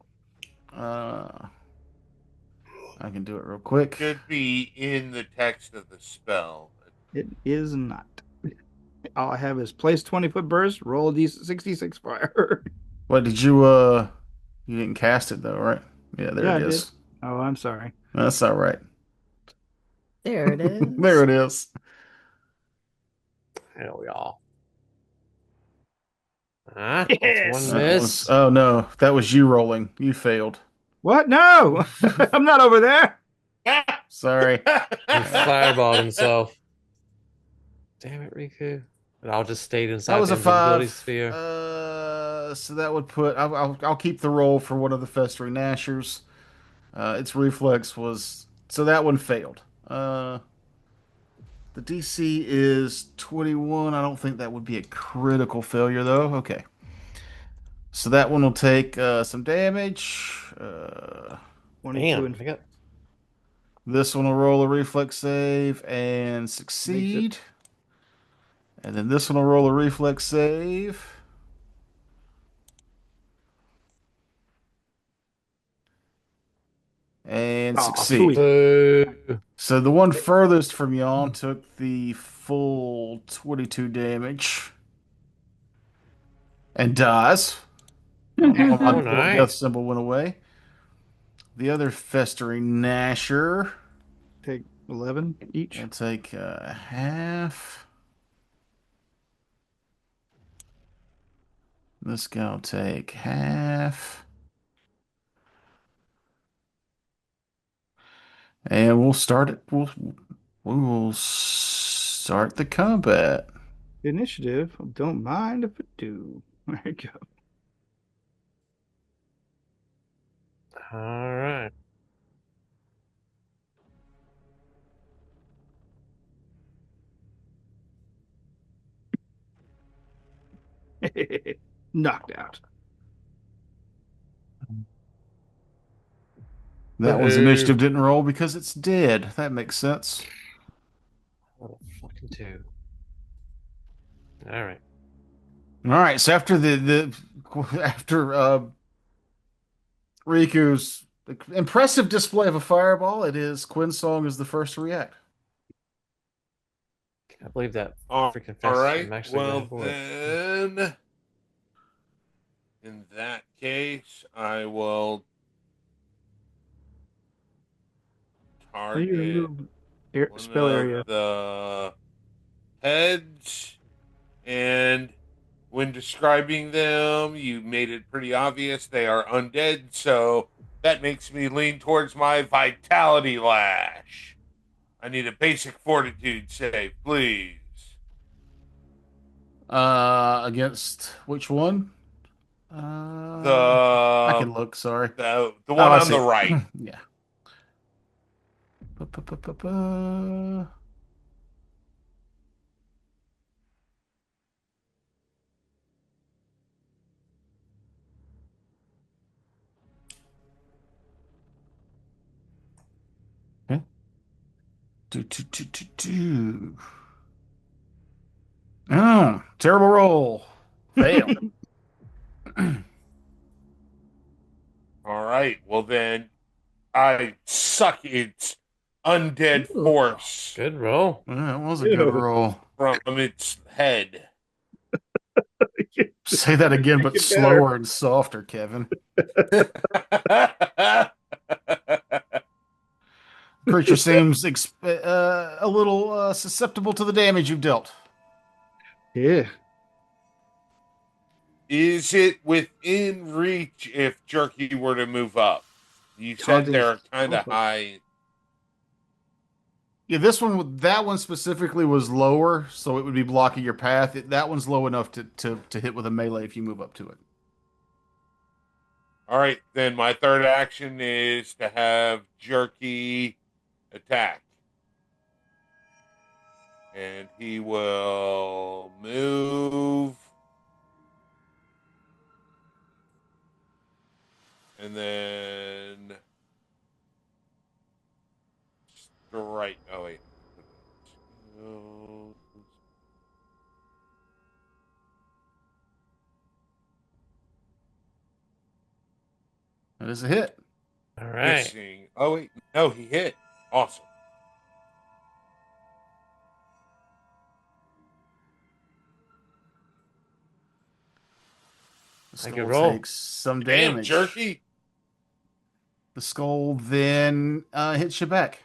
I can do it real quick. Should be in the text of the spell. It is not. All I have is place 20-foot burst, roll a D66 fire. What did you you didn't cast it though, right? Yeah, there Yeah, it I did. is. Oh, I'm sorry. That's all right. There it is. There it is. Hell, y'all. Ah, Yes. that's one That miss. was, oh no, that was you rolling. You failed. What? No, I'm not over there. Sorry. He fireballed himself. Damn it, Riku. But I'll just stayed inside That was the a invisibility 5. sphere. So that would put. I'll keep the roll for one of the festering gnashers. Its reflex was so that one failed. The DC is 21. I don't think that would be a critical failure though. Okay. So that one will take some damage. 22 Damn, and I got This one will roll a reflex save and succeed. And then this one will roll a reflex save. And succeed. sweet. boo. So the one furthest from y'all took the full 22 damage and dies. My Oh, little nice. death symbol went away. The other festering gnasher Take 11 each. will take half. This guy will take half. And we'll start it. We will start the combat. Initiative. Don't mind if I do. There you go. All right. Knocked out. That one's Boo. initiative didn't roll because it's dead. That makes sense. What a fucking two. All right. All right. So after after Riku's impressive display of a fireball, it is Quinn's song is the first to react. Can I believe that All freaking all fast right. I'm actually Well, going for it. then, in that case, I will How do you target remove one spell of area? the heads, and when describing them, you made it pretty obvious they are undead, so that makes me lean towards my vitality lash. I need a basic fortitude save, please. Against which one? I The can look. Sorry. the Oh, one I on see. the right. Yeah. Ba-ba-ba-ba-ba. Okay. Do. Oh, terrible roll. Fail. All right. Well, then I suck its undead force Good roll. That was a good roll. from its head. Say that again, but Make it better. slower and softer, Kevin. Creature seems a little susceptible to the damage you've dealt. Yeah. Is it within reach if Jerky were to move up? You said Taunting they're is kind of awful. high. Yeah, that one specifically was lower, so it would be blocking your path. That one's low enough to hit with a melee if you move up to it. All right, then my third action is to have Jerky attack. And he will move. And then strike. Oh, wait. That is a hit. All right. Missing. Oh, wait. No, he hit. Awesome. The I could skull roll. takes some Damn, damage. Jerky. The skull then hits you back.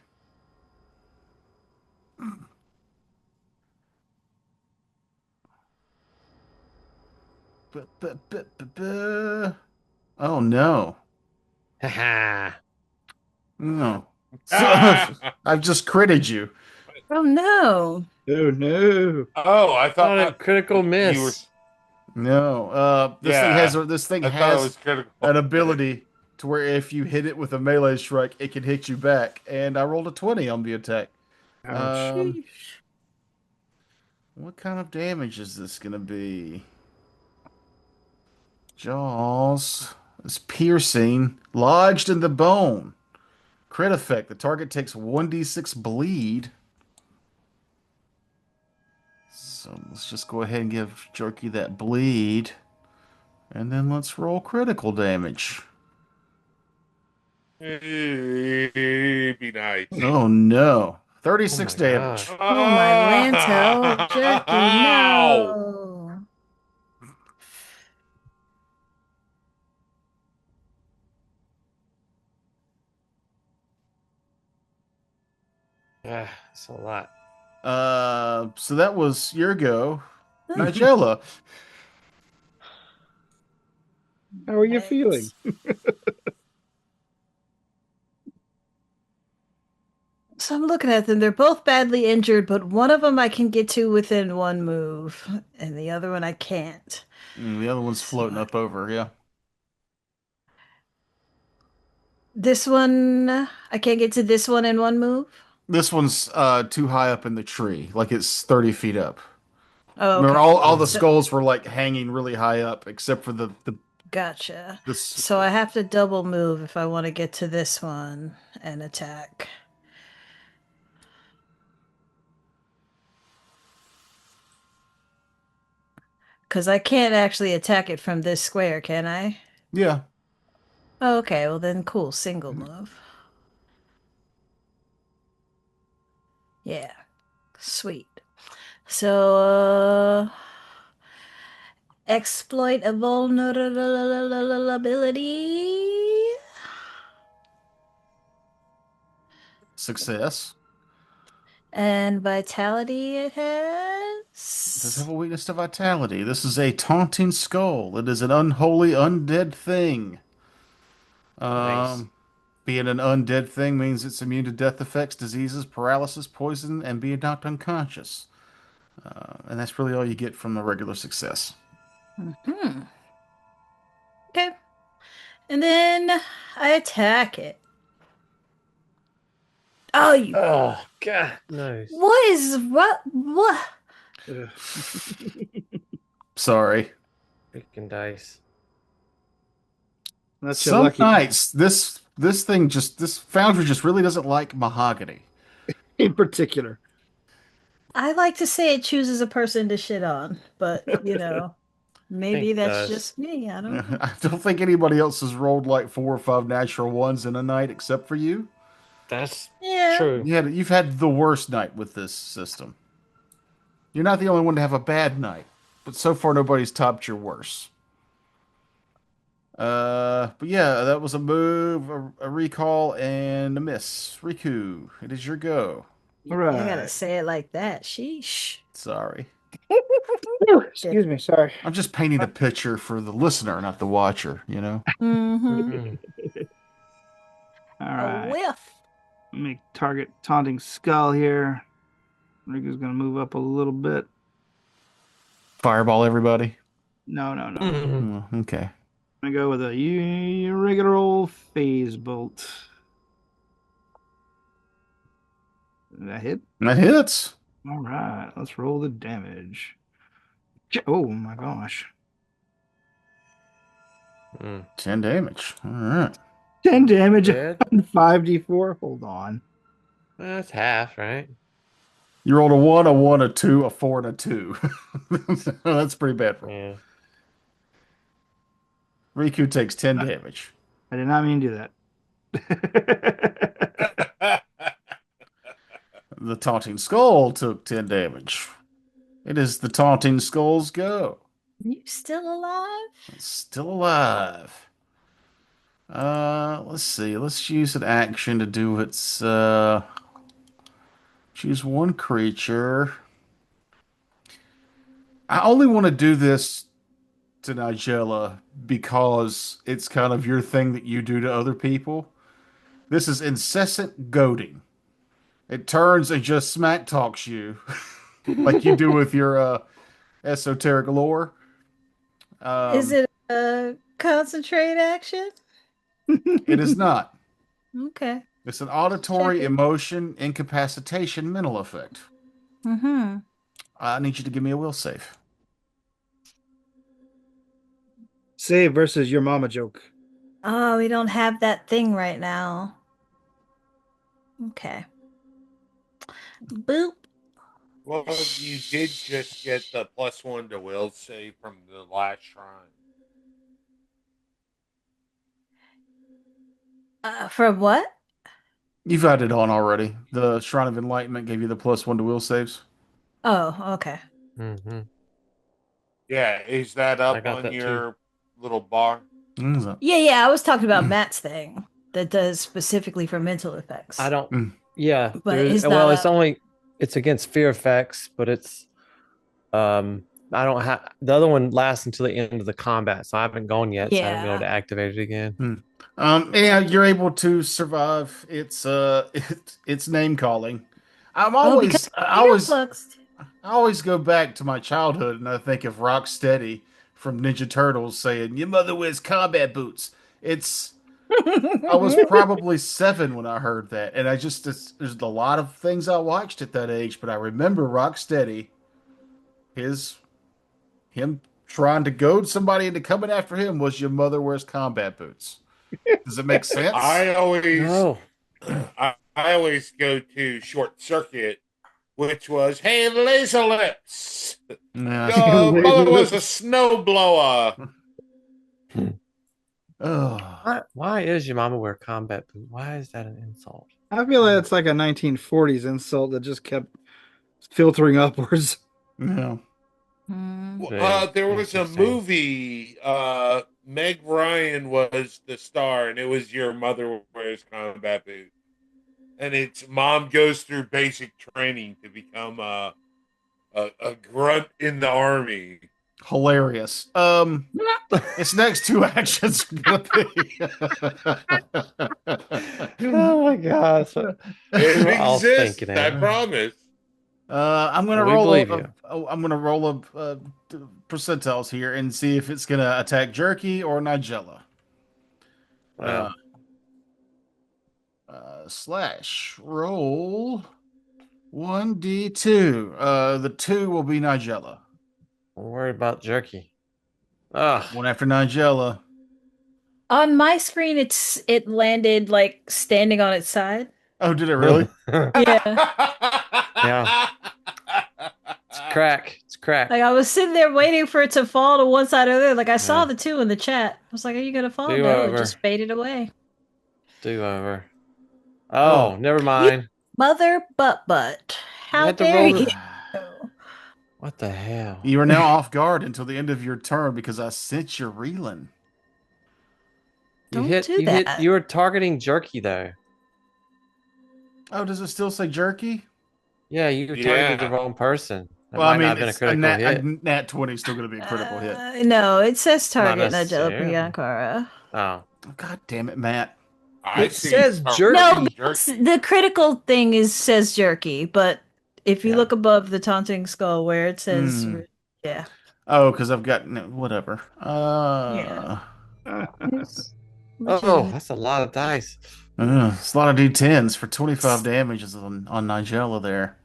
Oh no. Haha. No. I've just critted you. Oh no. Oh no. Oh, I Thought thought it critical miss. you were. No. This thing I thought it was has critical. an ability to where if you hit it with a melee strike, it can hit you back. And I rolled a 20 on the attack. Ouch. What kind of damage is this gonna be? Jaws is piercing, lodged in the bone. Crit effect. The target takes 1d6 bleed. So let's just go ahead and give Jerky that bleed. And then let's roll critical damage. Be nice. Oh no. 36 Oh my damage. gosh. Oh my Lanto, Jerky, no. That's a lot. So that was your go. Nigella. How are you Right. feeling? So I'm looking at them. They're both badly injured, but one of them I can get to within one move, and the other one I can't. The other one's floating up over, yeah. This one, I can't get to this one in one move. This one's too high up in the tree. Like it's 30 feet up. Oh, Remember, okay. all the So- skulls were like hanging really high up, except for the Gotcha. this. So I have to double move if I want to get to this one and attack. Because I can't actually attack it from this square, can I? Yeah. Oh, okay, well then cool, single move. Yeah. Sweet. So exploit a vulnerability. Success. And vitality it Does has. have a weakness to vitality. This is a taunting skull. It is an unholy undead thing. Nice. Being an undead thing means it's immune to death effects, diseases, paralysis, poison, and being knocked unconscious. And that's really all you get from the regular success. Hmm. Okay. And then I attack it. Oh, you. Oh God, no. What is what? What? Ugh. Sorry. Freaking dice. That's your Some lucky nights this foundry just really doesn't like mahogany. in particular. I like to say it chooses a person to shit on, but maybe Think it that's does. just me. I don't know. I don't think anybody else has rolled like 4 or 5 natural ones in a night except for you. That's Yeah. true. You've had the worst night with this system. You're not the only one to have a bad night, but so far nobody's topped your worst. But yeah, that was a move, a recall, and a miss. Riku, it is your go. All You gotta right. say it like that. Sheesh. Sorry. Excuse me, sorry. I'm just painting a picture for the listener, not the watcher, you know? Mm-hmm. All A right. whiff. Let me target taunting skull here. Riku's gonna move up a little bit. Fireball everybody. No. I'm Okay. gonna go with a regular old phase bolt. Did that hit? That hits. All right, let's roll the damage. Oh my gosh. 10 damage. All right. 10 damage Good. on 5d4. Hold on. That's half, right? You rolled a 1, a 2, a 4, and a 2. That's pretty bad for Yeah. Riku takes 10 damage. I did not mean to do that. The Taunting Skull took 10 damage. It is the Taunting Skull's go. You still alive? It's still alive. Let's see. Let's use an action to do its, choose one creature. I only want to do this to Nigella because it's kind of your thing that you do to other people. This is incessant goading. It turns and just smack talks you like you do with your esoteric lore. Is it a concentrate action? It is not. Okay. It's an auditory Checking. emotion incapacitation mental effect. Mm-hmm. I need you to give me a will save. Save versus your mama joke. Oh, we don't have that thing right now. Okay. Boop. Well, you did just get the +1 to will save from the last shrine. From what? You've had it on already. The Shrine of Enlightenment gave you the +1 to will saves. Oh, okay. Mm-hmm. Yeah, is that I up got on that your little bar? What is that? Yeah, I was talking about Matt's thing that does specifically for mental effects. I don't. Mm. Yeah. But there is- it's well, not it's up. only it's against fear effects, but it's I don't have the other one lasts until the end of the combat, so I haven't gone yet, so I haven't been able to activate it again. Yeah, you're able to survive its name calling. I'm Oh, always because I always earplugs. I always go back to my childhood and I think of Rocksteady from Ninja Turtles saying, "Your mother wears combat boots." I was probably 7 when I heard that, and there's a lot of things I watched at that age, but I remember Rocksteady, him trying to goad somebody into coming after him was your mother wears combat boots. Does it make sense? I always No. I always go to Short Circuit, which was, hey, laser lips. Nah. Mother was a snowblower. Ugh. Why is your mama wear combat boot? Why is that an insult? I feel like it's like a 1940s insult that just kept filtering upwards. No. There was a Interesting. movie. Meg Ryan was the star, and it was Your Mother Wears Combat Boots. And its mom goes through basic training to become a grunt in the army. Hilarious. Its next 2 actions are gonna be. Oh my gosh. It I was exists. thinking I it. promise. I'm gonna We roll. believe you. I'm gonna roll percentiles here and see if it's gonna attack Jerky or Nigella. Well, Slash roll 1d2. The 2 will be Nigella. I'm worried about jerky. Ah, One after Nigella. On my screen, it landed like standing on its side. Oh, did it really? Yeah. Yeah. It's crack. It's crack. Like I was sitting there waiting for it to fall to one side or the other. Like I saw the 2 in the chat. I was like, "Are you gonna fall?" Do No, it over. just faded away. Do over. Oh, never mind. Mother butt. How had to dare roll you? the- What the hell? You are now off guard until the end of your turn because I sense you're reeling. Don't do that. You were targeting jerky though. Oh, does it still say Jerky? Yeah, you targeted the wrong person. That Well, I might not mean, have been a it's critical hit. a nat 20 is still going to be a critical hit. No, it says Not target Nigella necessarily. Priyankara. Oh, God damn it, Matt. I it see says target No, jerky. but the critical thing says jerky, but if you Yeah. look above the taunting skull where it says, Hmm. yeah. Oh, because I've got whatever. Yeah. It's Oh, legitimate. that's a lot of dice. It's a lot of D10s for 25 damages on Nigella there.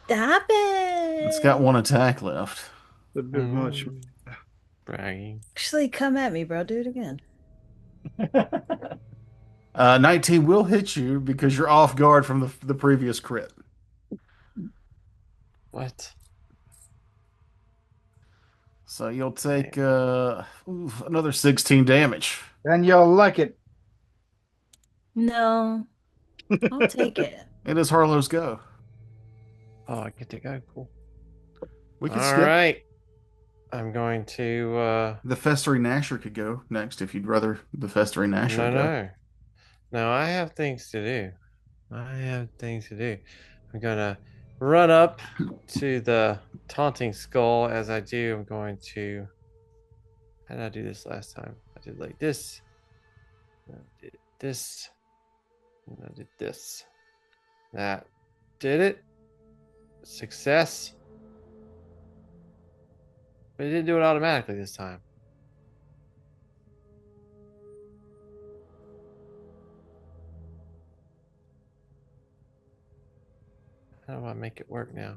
Stop it. It's got one attack left. A bit much. Bragging. Actually, come at me, bro. Do it again. 19 will hit you because you're off guard from the previous crit. What? So you'll take another 16 damage. And you'll like it. No, I'll take it. It is Harlow's go. Oh, I get to go. Cool. We can All skip. right. I'm going to. The Festering Gnasher could go next if you'd rather the Festering Gnasher No, go. no. No, I have things to do. I'm gonna run up to the taunting skull. As I do, I'm going to. How did I do this last time? I did like this. I did this. And I did this. That did it. Success. But it didn't do it automatically this time. How do I make it work now?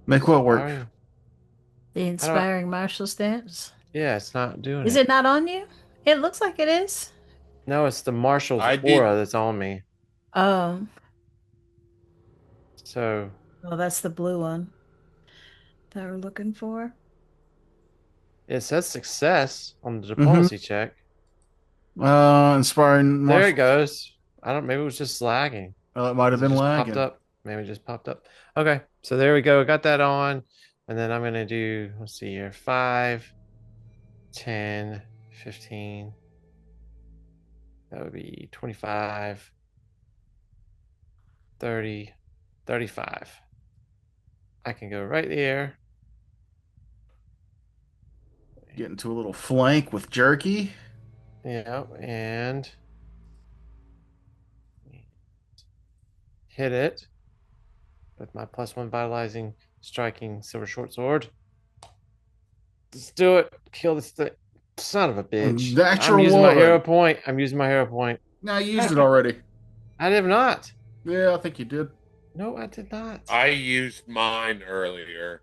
Make what work? Sorry. The inspiring martial stance. Yeah, it's not doing Is it. it not on you? It looks like it is. No, it's the marshal's I did- aura that's on me. Oh, So well, that's the blue one that we're looking for. it says success on the diplomacy check. Inspiring There martial. it goes. I don't. Maybe it was just lagging. It might have It been just lagging. popped up. Maybe it just popped up. Okay, so there we go. Got that on, and then I'm gonna do. Let's see here. 5, 10, 15. That would be 25, 30, 35. I can go right there. Get into a little flank with Jerky. Yeah, and hit it with my +1 vitalizing striking silver short sword. Let's do it. Kill this thing. Son of a bitch. Natural I'm using my one. hero point. I'm using my hero point. No, you used it already. I did not. Yeah, I think you did. No, I did not. I used mine earlier.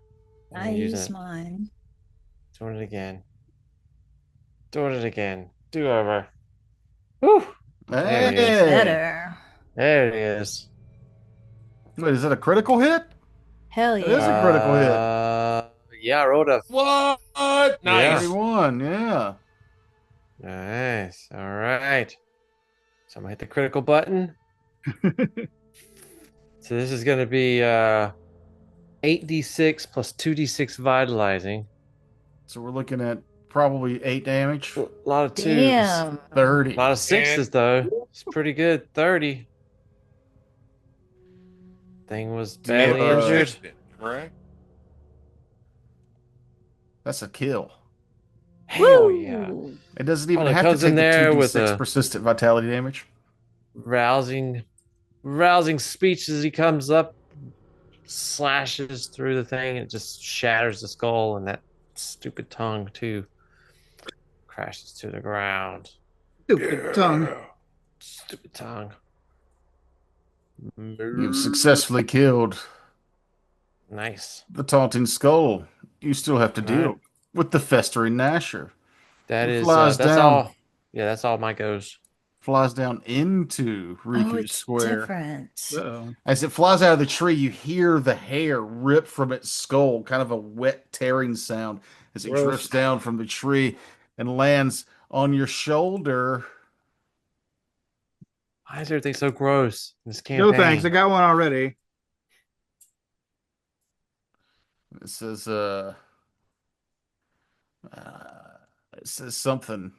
I I'm using use it. mine. Doing it again. Doing it again. Do over. Whew. There it is. Hey. Better. There it is. Wait, is that a critical hit? Hell It is yeah. a critical hit. Yeah, I rolled a What? Nice. 31, yeah. nice. All right. So I'm gonna hit the critical button. So this is gonna be 8d6 plus 2d6 vitalizing. So we're looking at probably 8 damage. A lot of twos. Damn. 30. A lot of sixes though. It's pretty good. 30. Thing was badly Yeah, injured. Persistent, correct? That's a kill. Hell yeah. It doesn't even Well, it have to comes in take the there with 2d6 a- persistent vitality damage. Rousing speech as he comes up, slashes through the thing, and it just shatters the skull, and that stupid tongue too crashes to the ground. Stupid tongue. Stupid tongue. You've successfully killed Nice. the taunting skull. You still have to deal Right. with the festering Gnasher. That It is flies that's down. all. Yeah, that's all my goes. Flies down into Riku's Oh, it's square. different. Uh-oh. As it flies out of the tree, you hear the hair rip from its skull, kind of a wet tearing sound as it Gross. drifts down from the tree and lands on your shoulder. Why is everything so gross in this campaign? No thanks. I got one already. It says, it says something.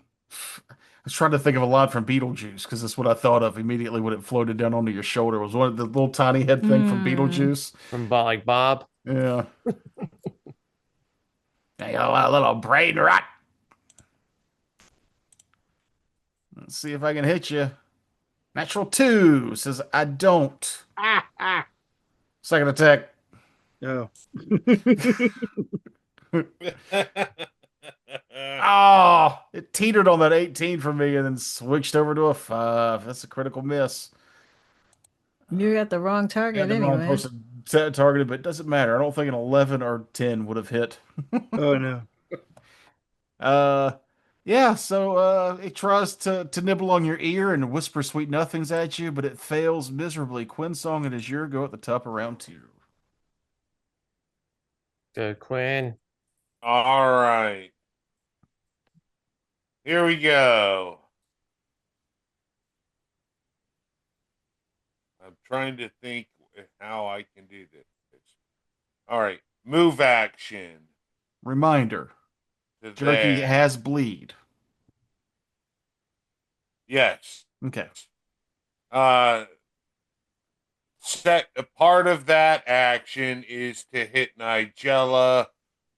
was trying to think of a line from Beetlejuice because that's what I thought of immediately when it floated down onto your shoulder. Was one of the little tiny head thing from Hmm. Beetlejuice. From like Bob. Yeah. Hey, a little brain rot. Let's see if I can hit you. Natural 2 says I don't. Second attack. Oh. Oh, it teetered on that 18 for me and then switched over to a 5. That's a critical miss. You got the wrong I had target the wrong anyway. person targeted, but it doesn't matter. I don't think an 11 or 10 would have hit. Oh no. Uh, yeah, so it tries to nibble on your ear and whisper sweet nothings at you, but it fails miserably. Quinsong and Azure go at the top of round 2. Good, Quinn. All right. Here we go. I'm trying to think how I can do this. All right. Move action. Reminder, To Jerky there. has bleed. Yes. Okay. Set a part of that action is to hit Nigella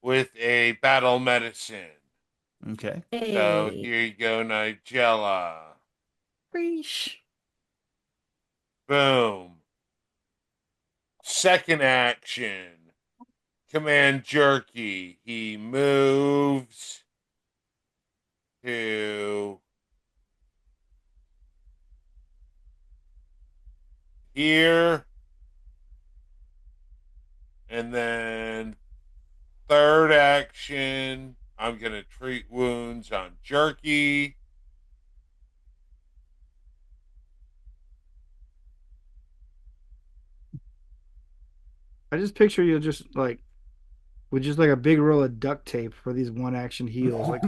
with a battle medicine. Okay. So Hey, here you go, Nigella. Preach. Boom. Second action. Command Jerky. He moves to here. And then third action, I'm going to treat wounds on Jerky. I just picture you just like with just like a big roll of duct tape for these one action heals. Like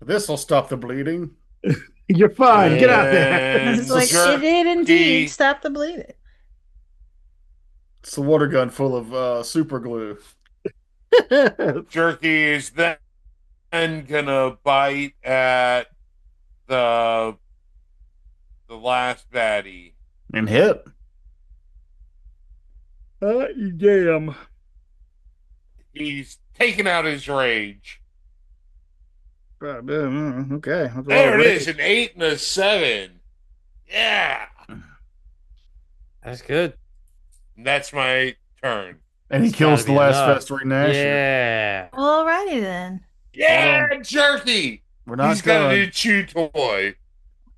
This will stop the bleeding. you're fine. Get out there. And It's like Jerky- it did indeed stop the bleeding. It's the water gun full of super glue. Jerky is then gonna bite at the last baddie. And hit. Damn. He's taking out his rage. Okay. That's a lot There of it rage. is, an 8 and a 7. Yeah. That's good. And that's my turn. And he It's kills gotta the be last enough. festering Nasher. Yeah. Alrighty then. Yeah, Jerky. We're not He's got a done. new chew toy.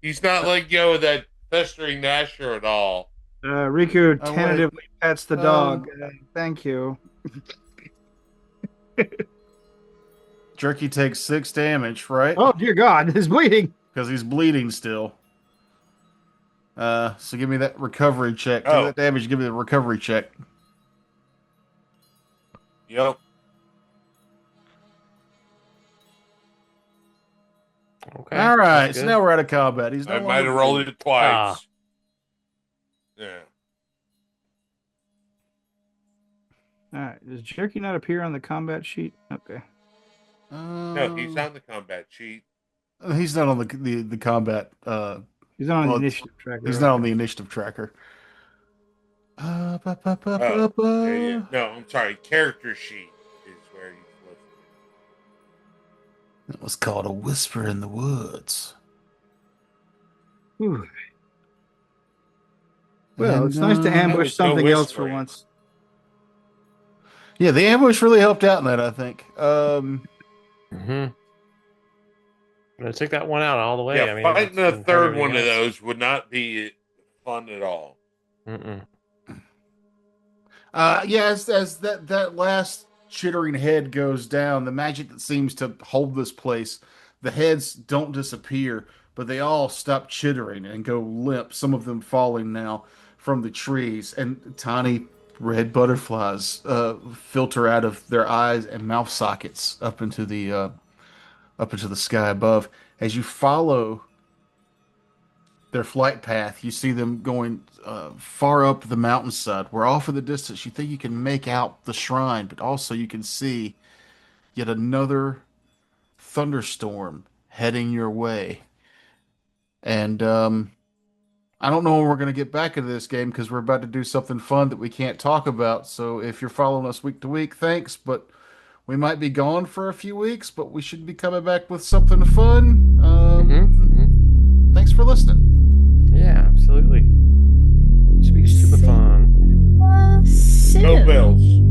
He's not letting go of that festering Nasher at all. Riku Oh, wait. tentatively pets the dog. Thank you. Jerky takes 6 damage, right? Oh dear God, he's bleeding. Because he's bleeding still. So give me that recovery check. Take Oh. that damage, give me the recovery check. Yep. Okay. All right, that's so good. now we're out of combat. He's no I longer might have rolled bleeding. it twice. Ah. Yeah. All right. Does Jerky not appear on the combat sheet? Okay. No, he's on the combat sheet. He's not on the combat. He's not on Well, the initiative tracker. He's not on the initiative tracker. Oh, yeah. No, I'm sorry. Character sheet is where he's listed. It was called A Whisper in the Woods. Whew. Well, And, it's nice to There ambush was no something else for whispering. once. Yeah, the ambush really helped out in that, I think. Mm-hmm. I'm gonna take that one out all the way. Yeah, I mean, fighting a it's- third one of everything those would not be fun at all. else. Mm-mm. Yeah, as that last chittering head goes down, the magic that seems to hold this place, the heads don't disappear, but they all stop chittering and go limp. Some of them falling now from the trees, and tiny red butterflies filter out of their eyes and mouth sockets up into the sky above. As you follow their flight path, you see them going far up the mountainside, where off in the distance you think you can make out the shrine, but also you can see yet another thunderstorm heading your way. And I don't know when we're going to get back into this game because we're about to do something fun that we can't talk about. So if you're following us week to week, thanks. But we might be gone for a few weeks, but we should be coming back with something fun. Thanks for listening. Yeah, absolutely. Should be super fun. Soon. Go Bills.